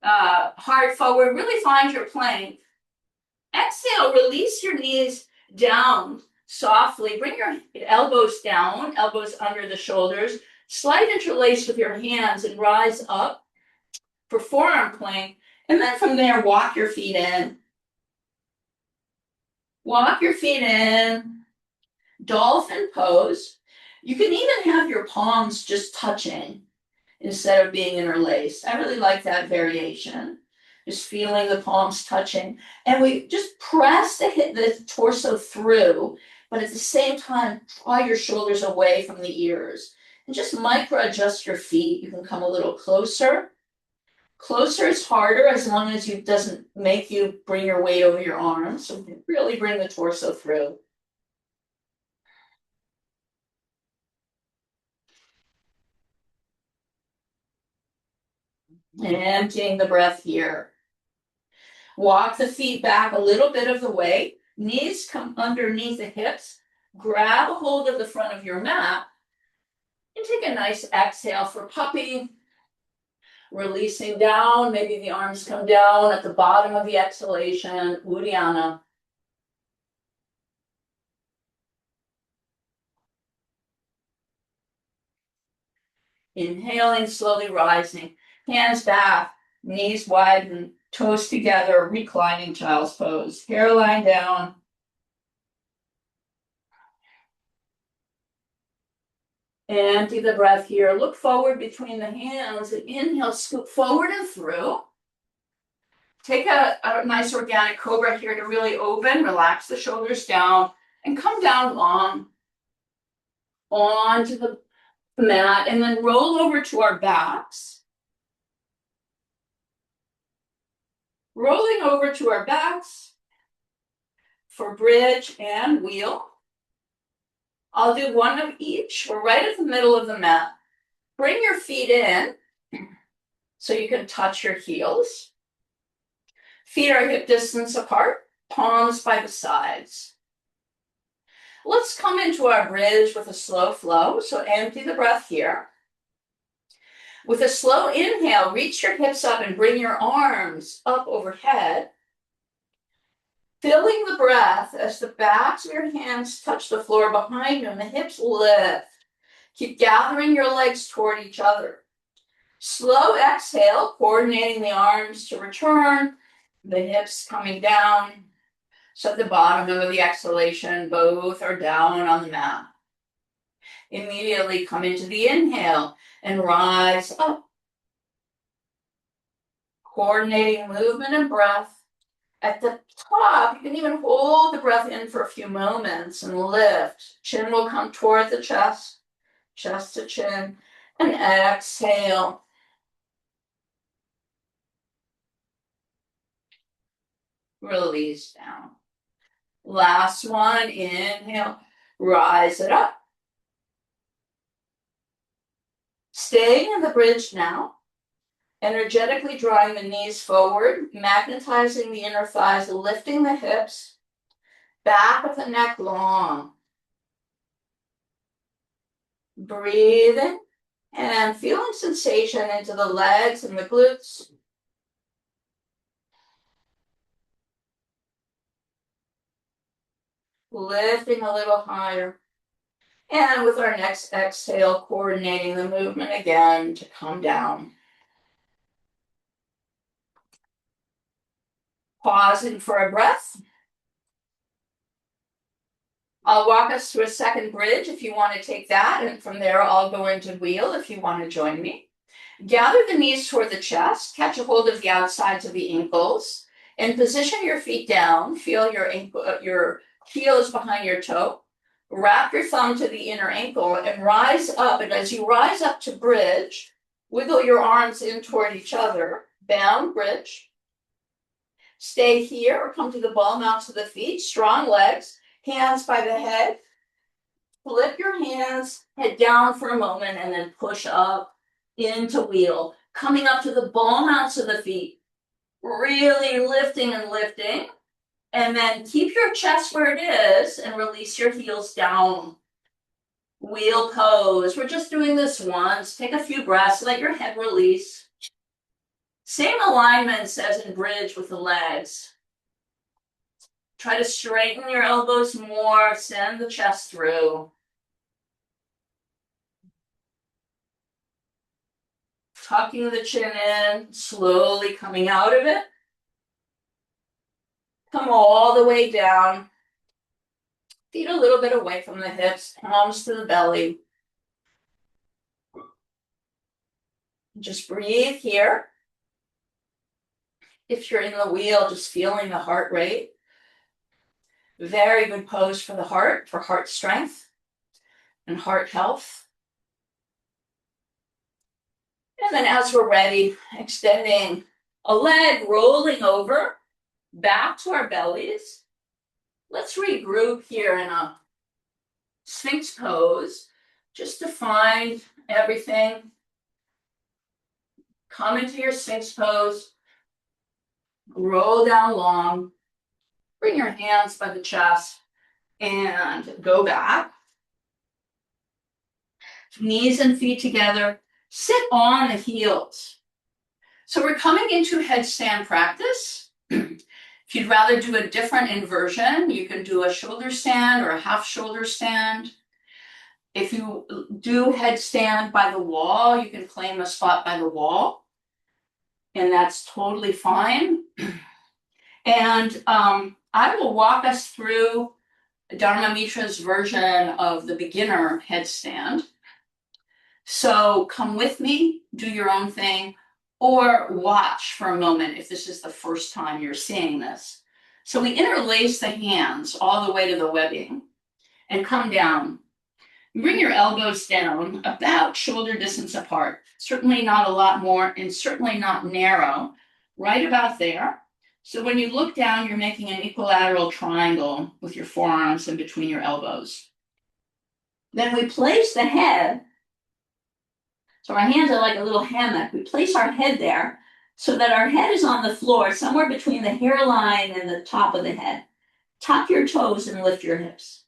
Heart forward, really find your plank. Exhale, release your knees down softly. Bring your elbows down, elbows under the shoulders. Slight interlace with your hands and rise up for forearm plank. And then from there, walk your feet in. Walk your feet in. Dolphin pose. You can even have your palms just touching instead of being interlaced. I really like that variation. Just feeling the palms touching. And we just press the torso through, but at the same time, draw your shoulders away from the ears. And just micro adjust your feet. You can come a little closer. Closer is harder as long as it doesn't make you bring your weight over your arms. So really bring the torso through. Emptying the breath here. Walk the feet back a little bit of the way. Knees come underneath the hips. Grab a hold of the front of your mat. And take a nice exhale for puppy. Releasing down. Maybe the arms come down at the bottom of the exhalation. Uddiyana. Inhaling, slowly rising. Hands back. Knees widen. Toes together. Reclining child's pose. Hairline down. Empty the breath here. Look forward between the hands and inhale, scoop forward and through. Take a nice organic cobra here to really open, relax the shoulders down and come down long onto the mat and then roll over to our backs. Rolling over to our backs for bridge and wheel. I'll do one of each. We're right at the middle of the mat. Bring your feet in so you can touch your heels. Feet are hip distance apart, palms by the sides. Let's come into our bridge with a slow flow. So empty the breath here. With a slow inhale, reach your hips up and bring your arms up overhead. Filling the breath as the backs of your hands touch the floor behind you and the hips lift. Keep gathering your legs toward each other. Slow exhale, coordinating the arms to return, the hips coming down. So at the bottom of the exhalation, both are down on the mat. Immediately come into the inhale and rise up. Coordinating movement and breath. At the top, you can even hold the breath in for a few moments and lift. Chin will come toward the chest, chest to chin, and exhale. Release down. Last one, inhale, rise it up. Staying in the bridge now. Energetically drawing the knees forward, magnetizing the inner thighs, lifting the hips, back of the neck long. Breathing and feeling sensation into the legs and the glutes. Lifting a little higher. And with our next exhale, coordinating the movement again to come down. Pausing for a breath. I'll walk us through a second bridge if you want to take that, and from there I'll go into wheel if you want to join me. Gather the knees toward the chest, catch a hold of the outsides of the ankles, and position your feet down. Feel your heel is behind your toe. Wrap your thumb to the inner ankle and rise up. And as you rise up to bridge, wiggle your arms in toward each other. Bound bridge. Stay here or come to the ball mounts of the feet. Strong legs, hands by the head. Flip your hands, head down for a moment, and then push up into wheel. Coming up to the ball mounts of the feet. Really lifting and lifting. And then keep your chest where it is and release your heels down. Wheel pose. We're just doing this once. Take a few breaths, let your head release. Same alignments as in bridge with the legs. Try to straighten your elbows more, send the chest through. Tucking the chin in, slowly coming out of it. Come all the way down. Feet a little bit away from the hips, palms to the belly. Just breathe here. If you're in the wheel, just feeling the heart rate. Very good pose for the heart, for heart strength and heart health. And then as we're ready, extending a leg, rolling over, back to our bellies. Let's regroup here in a Sphinx pose, just to find everything. Come into your Sphinx pose, roll down long, bring your hands by the chest, and go back. Knees and feet together, sit on the heels. So we're coming into headstand practice. If you'd rather do a different inversion, you can do a shoulder stand or a half shoulder stand. If you do headstand by the wall, you can claim a spot by the wall, and that's totally fine. And I will walk us through Dharma Mitra's version of the beginner headstand. So come with me, do your own thing, or watch for a moment if this is the first time you're seeing this. So we interlace the hands all the way to the webbing and come down. Bring your elbows down about shoulder distance apart. Certainly not a lot more and certainly not narrow, right about there. So when you look down, you're making an equilateral triangle with your forearms in between your elbows. Then we place the head. So our hands are like a little hammock. We place our head there so that our head is on the floor, somewhere between the hairline and the top of the head. Tuck your toes and lift your hips.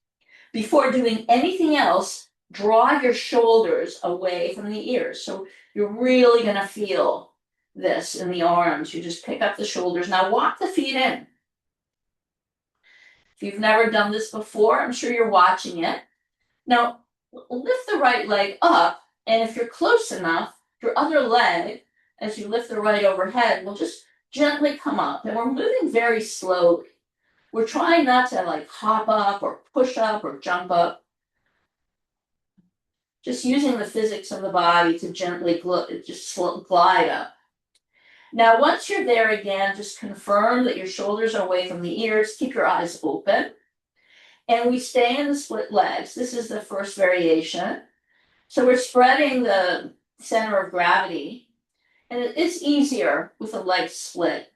Before doing anything else, draw your shoulders away from the ears. So you're really going to feel this in the arms. You just pick up the shoulders. Now walk the feet in. If you've never done this before, I'm sure you're watching it. Now lift the right leg up, and if you're close enough, your other leg, as you lift the right overhead, will just gently come up. And we're moving very slowly. We're trying not to like hop up or push up or jump up. Just using the physics of the body to gently glide up. Now, once you're there again, just confirm that your shoulders are away from the ears. Keep your eyes open. And we stay in the split legs. This is the first variation. So we're spreading the center of gravity. And it's easier with a leg split.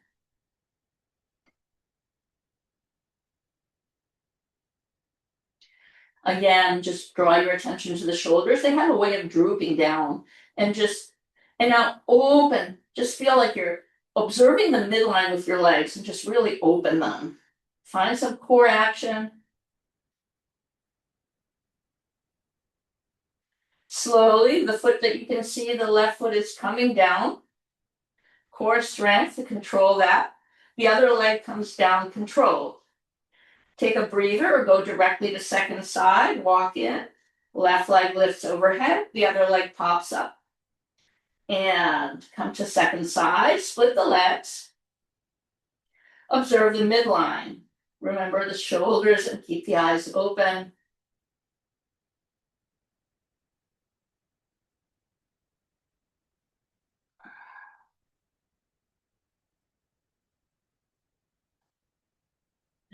Again, just draw your attention to the shoulders. They have a way of drooping down. And now open. Just feel like you're observing the midline with your legs and just really open them. Find some core action. Slowly, the foot that you can see, the left foot is coming down. Core strength to control that. The other leg comes down controlled. Take a breather or go directly to second side, walk in. Left leg lifts overhead, the other leg pops up. And come to second side, split the legs. Observe the midline. Remember the shoulders and keep the eyes open.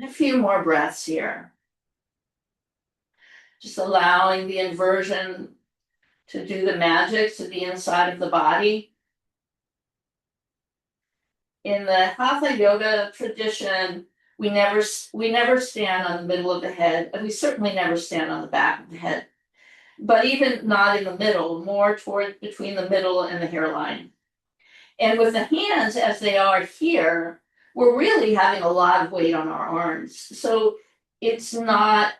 A few more breaths here. Just allowing the inversion to do the magic to the inside of the body. In the Hatha yoga tradition, we never stand on the middle of the head, and we certainly never stand on the back of the head. But even not in the middle, more toward between the middle and the hairline. And with the hands as they are here, we're really having a lot of weight on our arms. So it's not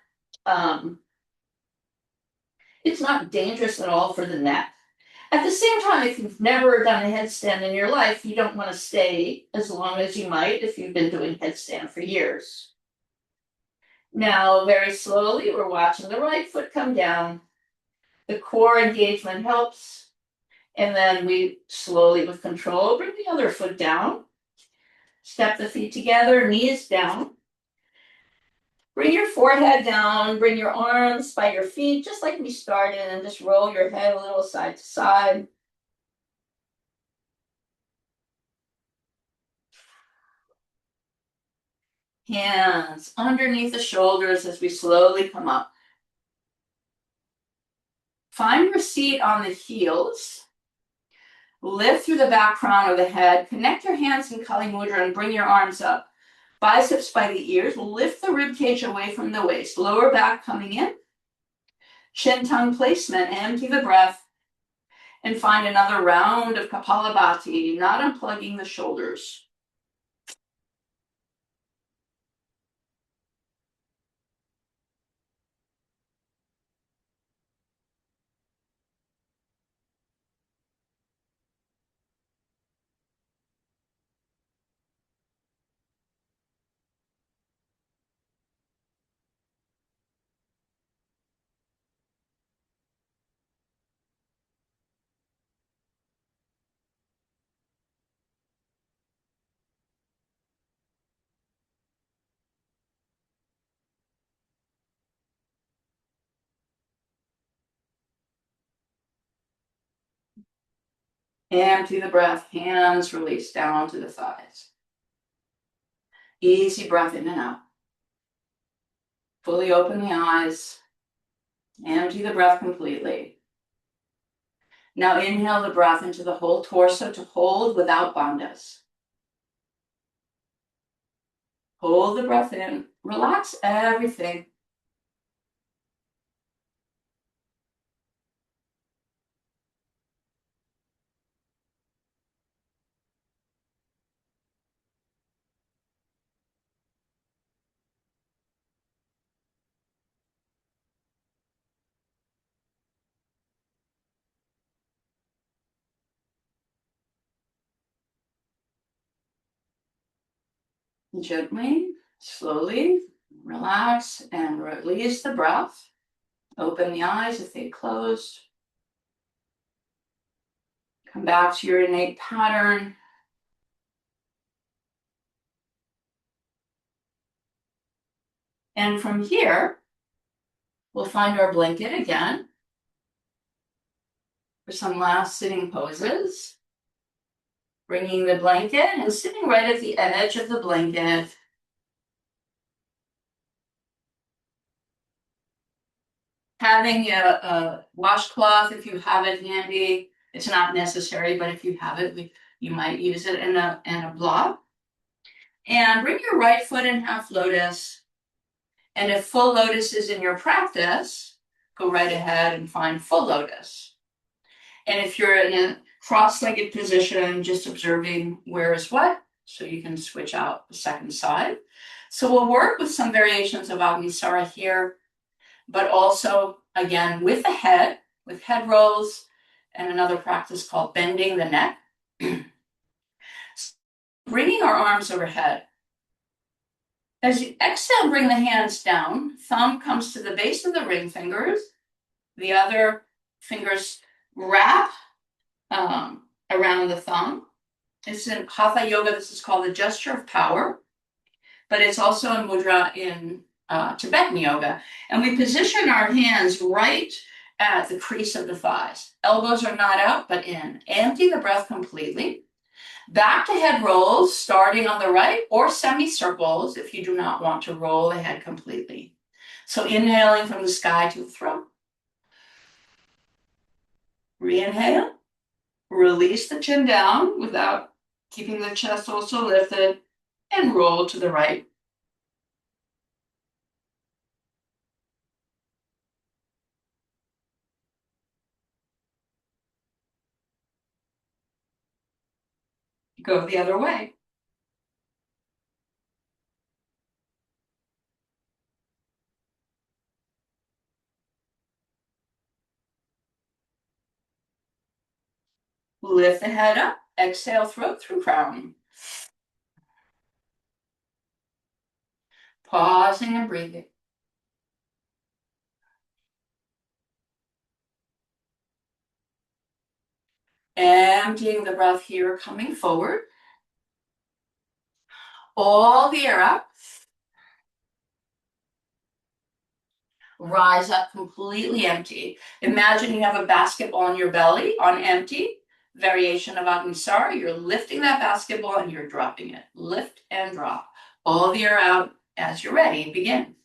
dangerous at all for the neck. At the same time, if you've never done a headstand in your life, you don't want to stay as long as you might if you've been doing headstand for years. Now, very slowly, we're watching the right foot come down. The core engagement helps. And then we slowly, with control, bring the other foot down. Step the feet together, knees down. Bring your forehead down, bring your arms by your feet, just like we started, and just roll your head a little side to side. Hands underneath the shoulders as we slowly come up. Find your seat on the heels. Lift through the back crown of the head. Connect your hands in Kali Mudra and bring your arms up. Biceps by the ears. Lift the rib cage away from the waist. Lower back coming in. Chin tongue placement. Empty the breath. And find another round of Kapalabhati, not unplugging the shoulders. Empty the breath, hands release down to the thighs. Easy breath in and out. Fully open the eyes. Empty the breath completely. Now inhale the breath into the whole torso to hold without bandhas. Hold the breath in. Relax everything. Gently, slowly, relax and release the breath. Open the eyes if they closed. Come back to your innate pattern. And from here, we'll find our blanket again for some last sitting poses. Bringing the blanket and sitting right at the edge of the blanket. Having a washcloth, if you have it handy, it's not necessary, but if you have it, you might use it in a blob. And bring your right foot in half lotus. And if full lotus is in your practice, go right ahead and find full lotus. And if you're in a cross-legged position, just observing where is what, so you can switch out the second side. So we'll work with some variations of Agnisara here, but also, again, with the head, with head rolls, and another practice called bending the neck. Bringing our arms overhead. As you exhale, bring the hands down. Thumb comes to the base of the ring fingers. The other fingers wrap around the thumb. It's in Hatha Yoga, this is called the gesture of power. but it's also a mudra in Tibetan yoga. And we position our hands right at the crease of the thighs. Elbows are not out, but in. Empty the breath completely. Back to head rolls, starting on the right, or semicircles if you do not want to roll the head completely. So inhaling from the sky to the throat. Reinhale. Release the chin down without keeping the chest also lifted, and roll to the right. Go the other way. Lift the head up, exhale, throat through crown. Pausing and breathing. Emptying the breath here, coming forward. All the air up. Rise up completely empty. Imagine you have a basketball on your belly on empty. Variation of Agnisara. You're lifting that basketball and you're dropping it. Lift and drop. All the air out. As you're ready, begin.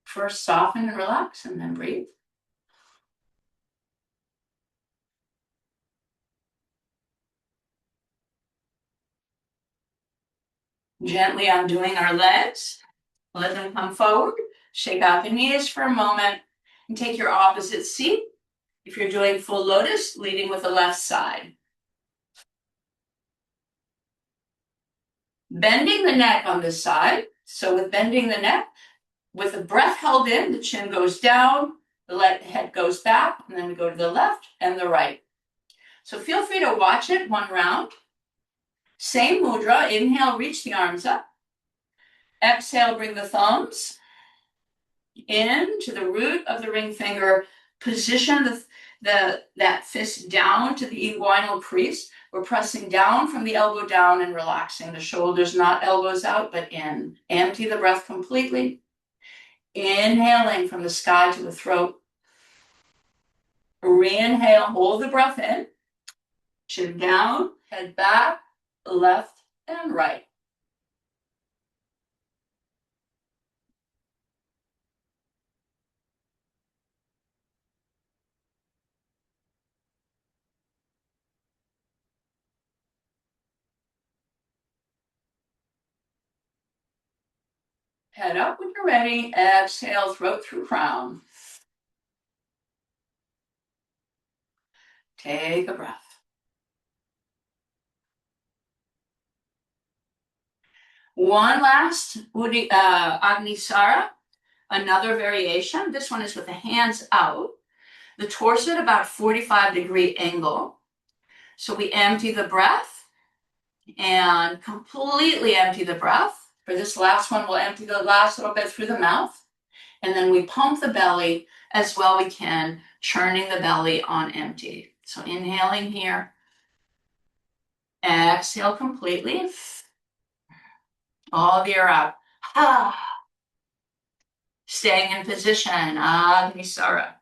First, soften and relax, and then breathe. Gently undoing our legs. Let them come forward. Shake out the knees for a moment and take your opposite seat. If you're doing full lotus, leading with the left side. Bending the neck on this side. So with bending the neck, with the breath held in, the chin goes down, the head goes back, and then we go to the left and the right. So feel free to watch it one round. Same mudra. Inhale, reach the arms up. Exhale, bring the thumbs in to the root of the ring finger. Position that fist down to the inguinal crease. We're pressing down from the elbow down and relaxing the shoulders, not elbows out, but in. Empty the breath completely. Inhaling from the sky to the throat. Reinhale, hold the breath in. Chin down, head back, left and right. Head up when you're ready. Exhale, throat through crown. Take a breath. One last Agnisara, another variation. This one is with the hands out, the torso at about 45-degree angle. So we empty the breath and completely empty the breath. For this last one, we'll empty the last little bit through the mouth. And then we pump the belly as well we can, churning the belly on empty. So inhaling here. Exhale completely. All the air out. Staying in position. Agnisara.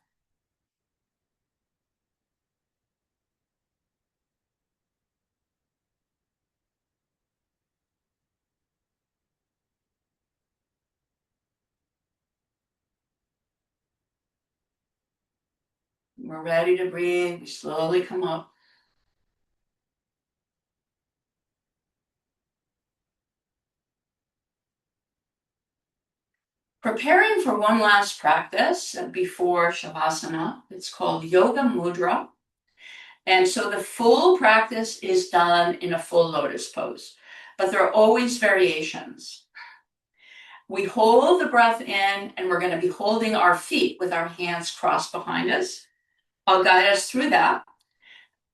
We're ready to breathe. We slowly come up. Preparing for one last practice before Shavasana. It's called Yoga Mudra. And so the full practice is done in a full lotus pose, but there are always variations. We hold the breath in, and we're going to be holding our feet with our hands crossed behind us. I'll guide us through that.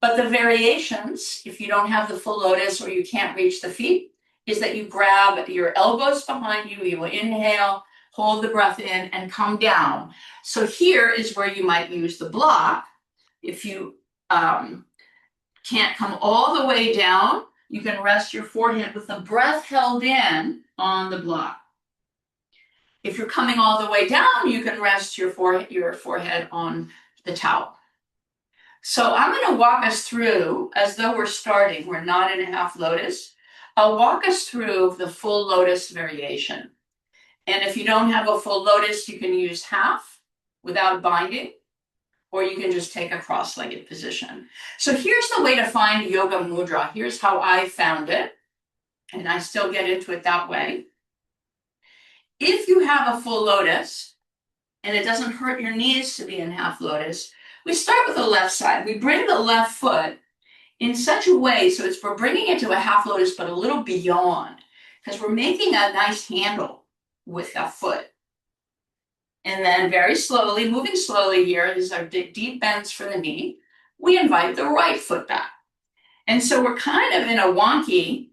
But the variations, if you don't have the full lotus or you can't reach the feet, is that you grab your elbows behind you, you will inhale, hold the breath in, and come down. So here is where you might use the block. If you can't come all the way down, you can rest your forehead with the breath held in on the block. If you're coming all the way down, you can rest your forehead on the towel. So I'm going to walk us through, as though we're starting, we're not in a half lotus. I'll walk us through the full lotus variation. And if you don't have a full lotus, you can use half without binding, or you can just take a cross-legged position. So here's the way to find yoga mudra. Here's how I found it, and I still get into it that way. If you have a full lotus, and it doesn't hurt your knees to be in half lotus, we start with the left side. We bring the left foot in such a way so we're bringing it to a half lotus, but a little beyond, because we're making a nice handle with that foot. And then very slowly, moving slowly here, these are deep bends for the knee, we invite the right foot back. And so we're kind of in a wonky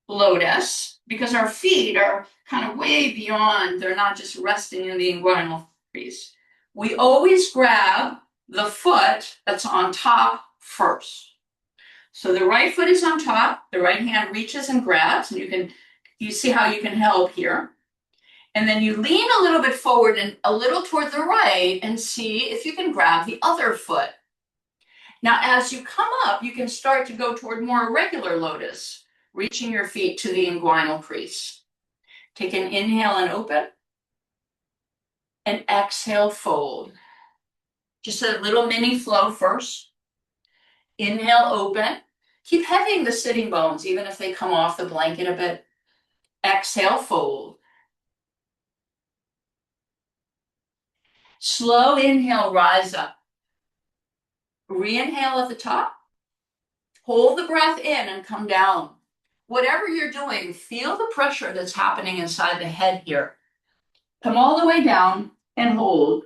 lotus because our feet are kind of way beyond, they're not just resting in the inguinal crease. We always grab the foot that's on top first. So the right foot is on top, the right hand reaches and grabs, and you see how you can help here. And then you lean a little bit forward and a little toward the right and see if you can grab the other foot. Now, as you come up, you can start to go toward more regular lotus, reaching your feet to the inguinal crease. Take an inhale and open, and exhale, fold. Just a little mini flow first. Inhale, open. Keep heavying the sitting bones, even if they come off the blanket a bit. Exhale, fold. Slow inhale, rise up. Re-inhale at the top. Hold the breath in and come down. Whatever you're doing, feel the pressure that's happening inside the head here. Come all the way down and hold.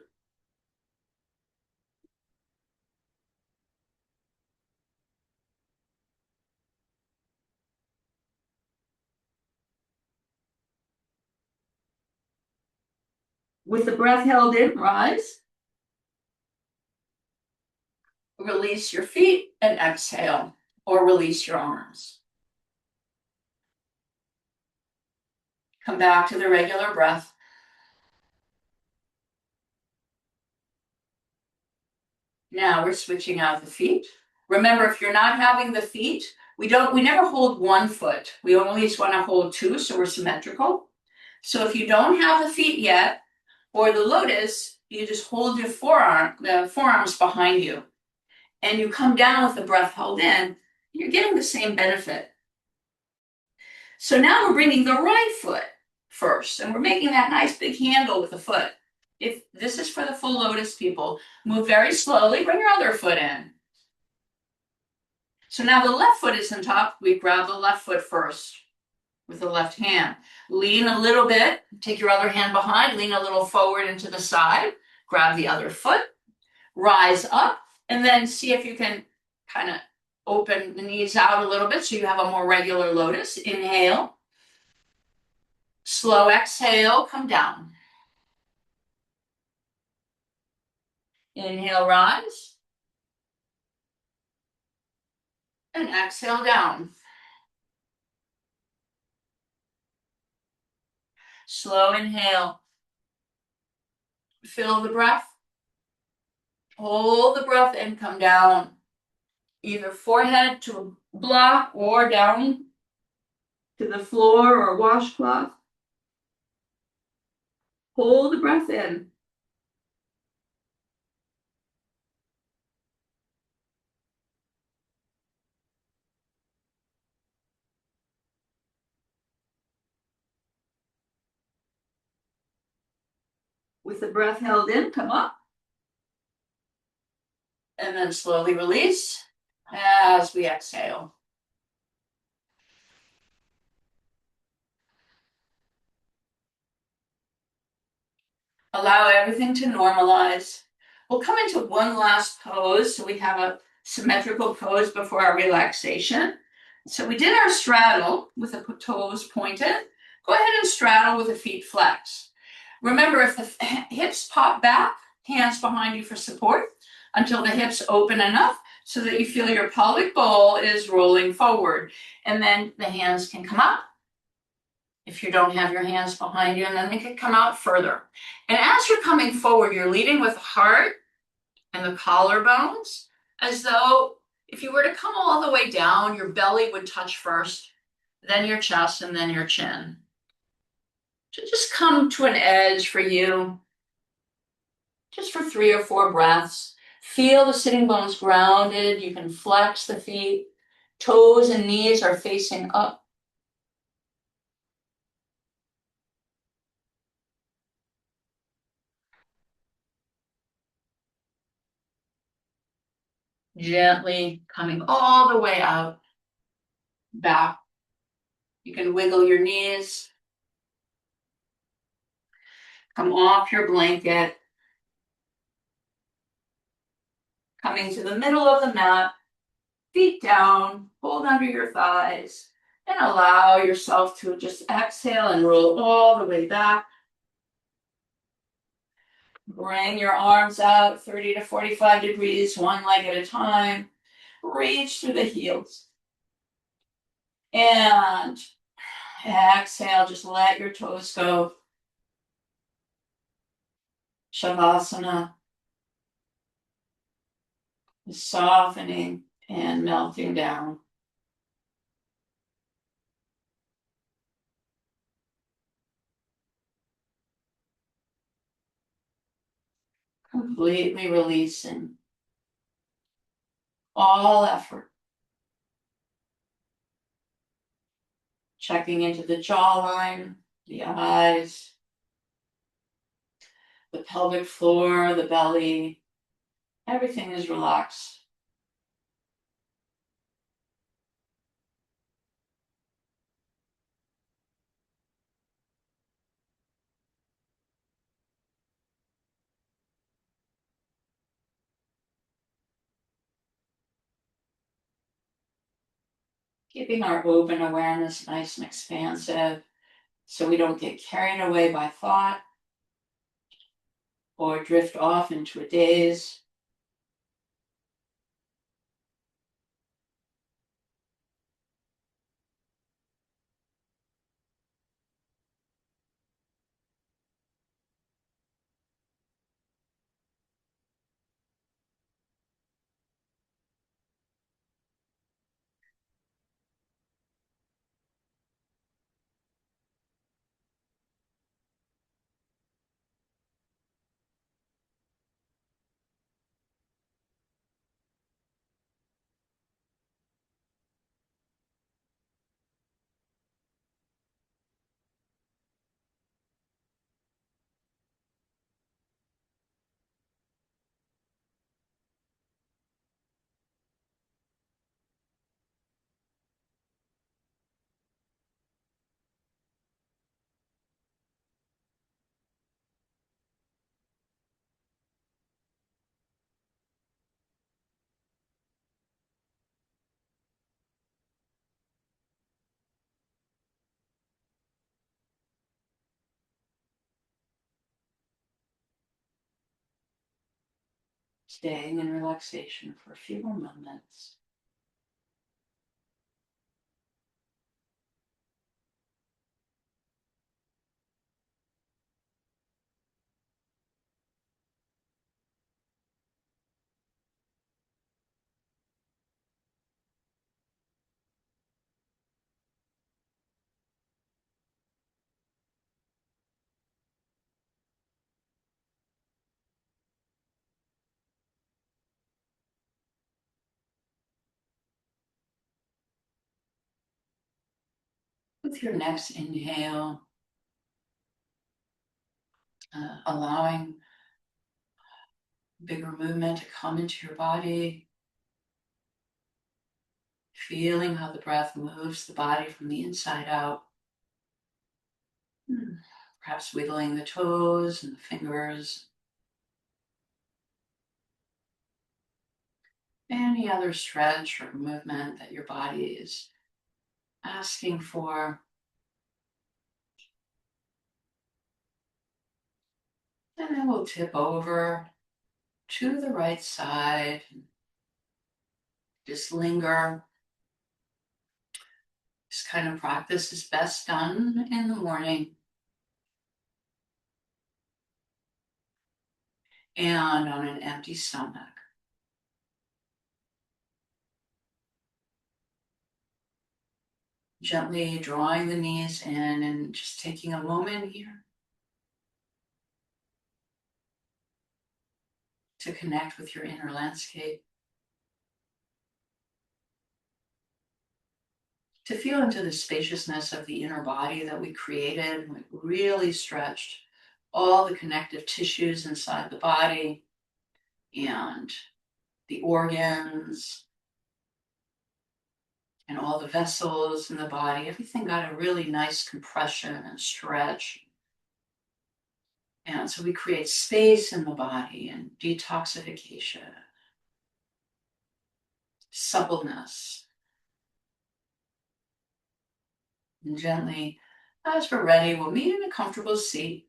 With the breath held in, rise. Release your feet and exhale, or release your arms. Come back to the regular breath. Now we're switching out the feet. Remember, if you're not having the feet, we never hold one foot. We always want to hold two, so we're symmetrical. So if you don't have the feet yet, or the lotus, you just hold your forearms behind you. And you come down with the breath held in, you're getting the same benefit. So now we're bringing the right foot first, and we're making that nice big handle with the foot. If this is for the full lotus people, move very slowly, bring your other foot in. So now the left foot is on top, we grab the left foot first with the left hand. Lean a little bit, take your other hand behind, lean a little forward into the side, grab the other foot, rise up, and then see if you can kind of open the knees out a little bit so you have a more regular lotus. Inhale. Slow exhale, come down. Inhale, rise. And exhale, down. Slow inhale. Fill the breath. Hold the breath and come down. Either forehead to a block or down to the floor or washcloth. Hold the breath in. With the breath held in, come up. And then slowly release as we exhale. Allow everything to normalize. We'll come into one last pose, so we have a symmetrical pose before our relaxation. So we did our straddle with the toes pointed. Go ahead and straddle with the feet flexed. Remember, if the hips pop back, hands behind you for support until the hips open enough so that you feel your pelvic bowl is rolling forward. And then the hands can come up if you don't have your hands behind you, and then they can come out further. And as you're coming forward, you're leading with the heart and the collarbones, as though if you were to come all the way down, your belly would touch first, then your chest, and then your chin. So just come to an edge for you, just for 3 or 4 breaths. Feel the sitting bones grounded. You can flex the feet. Toes and knees are facing up. Gently coming all the way out, back. You can wiggle your knees. Come off your blanket. Coming to the middle of the mat, feet down, hold under your thighs, and allow yourself to just exhale and roll all the way back. Bring your arms out 30 to 45 degrees, one leg at a time. Reach through the heels. And exhale, just let your toes go. Shavasana. Softening and melting down. Completely releasing all effort. Checking into the jawline, the eyes, the pelvic floor, the belly. Everything is relaxed. Keeping our open awareness nice and expansive so we don't get carried away by thought or drift off into a daze. Staying in relaxation for a few more moments. With your next inhale, allowing bigger movement to come into your body, feeling how the breath moves the body from the inside out. Perhaps wiggling the toes and the fingers. Any other stretch or movement that your body is asking for. And then we'll tip over to the right side. Just linger. This kind of practice is best done in the morning and on an empty stomach. Gently drawing the knees in and just taking a moment here to connect with your inner landscape. To feel into the spaciousness of the inner body that we created. We really stretched all the connective tissues inside the body and the organs and all the vessels in the body. Everything got a really nice compression and stretch. And so we create space in the body and detoxification, suppleness. And gently, as we're ready, we'll meet in a comfortable seat,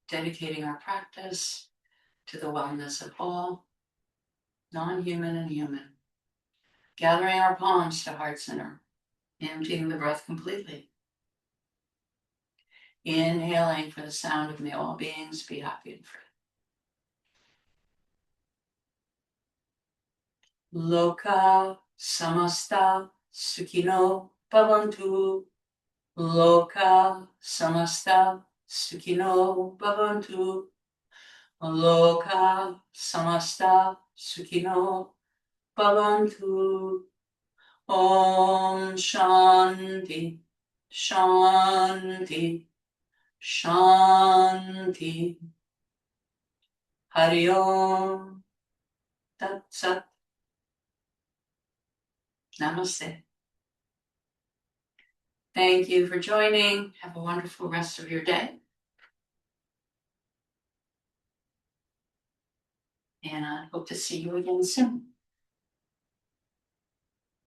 dedicating our practice to the wellness of all, non-human and human. Gathering our palms to heart center, emptying the breath completely. Inhaling for the sound of may all beings be happy and free. Loka samasta sukhino bhavantu. Loka samasta sukhino bhavantu. Loka samasta sukhino bhavantu. Om Shanti, Shanti, Shanti. Hari Om Tat Sat. Namaste. Thank you for joining. Have a wonderful rest of your day. And I hope to see you again soon.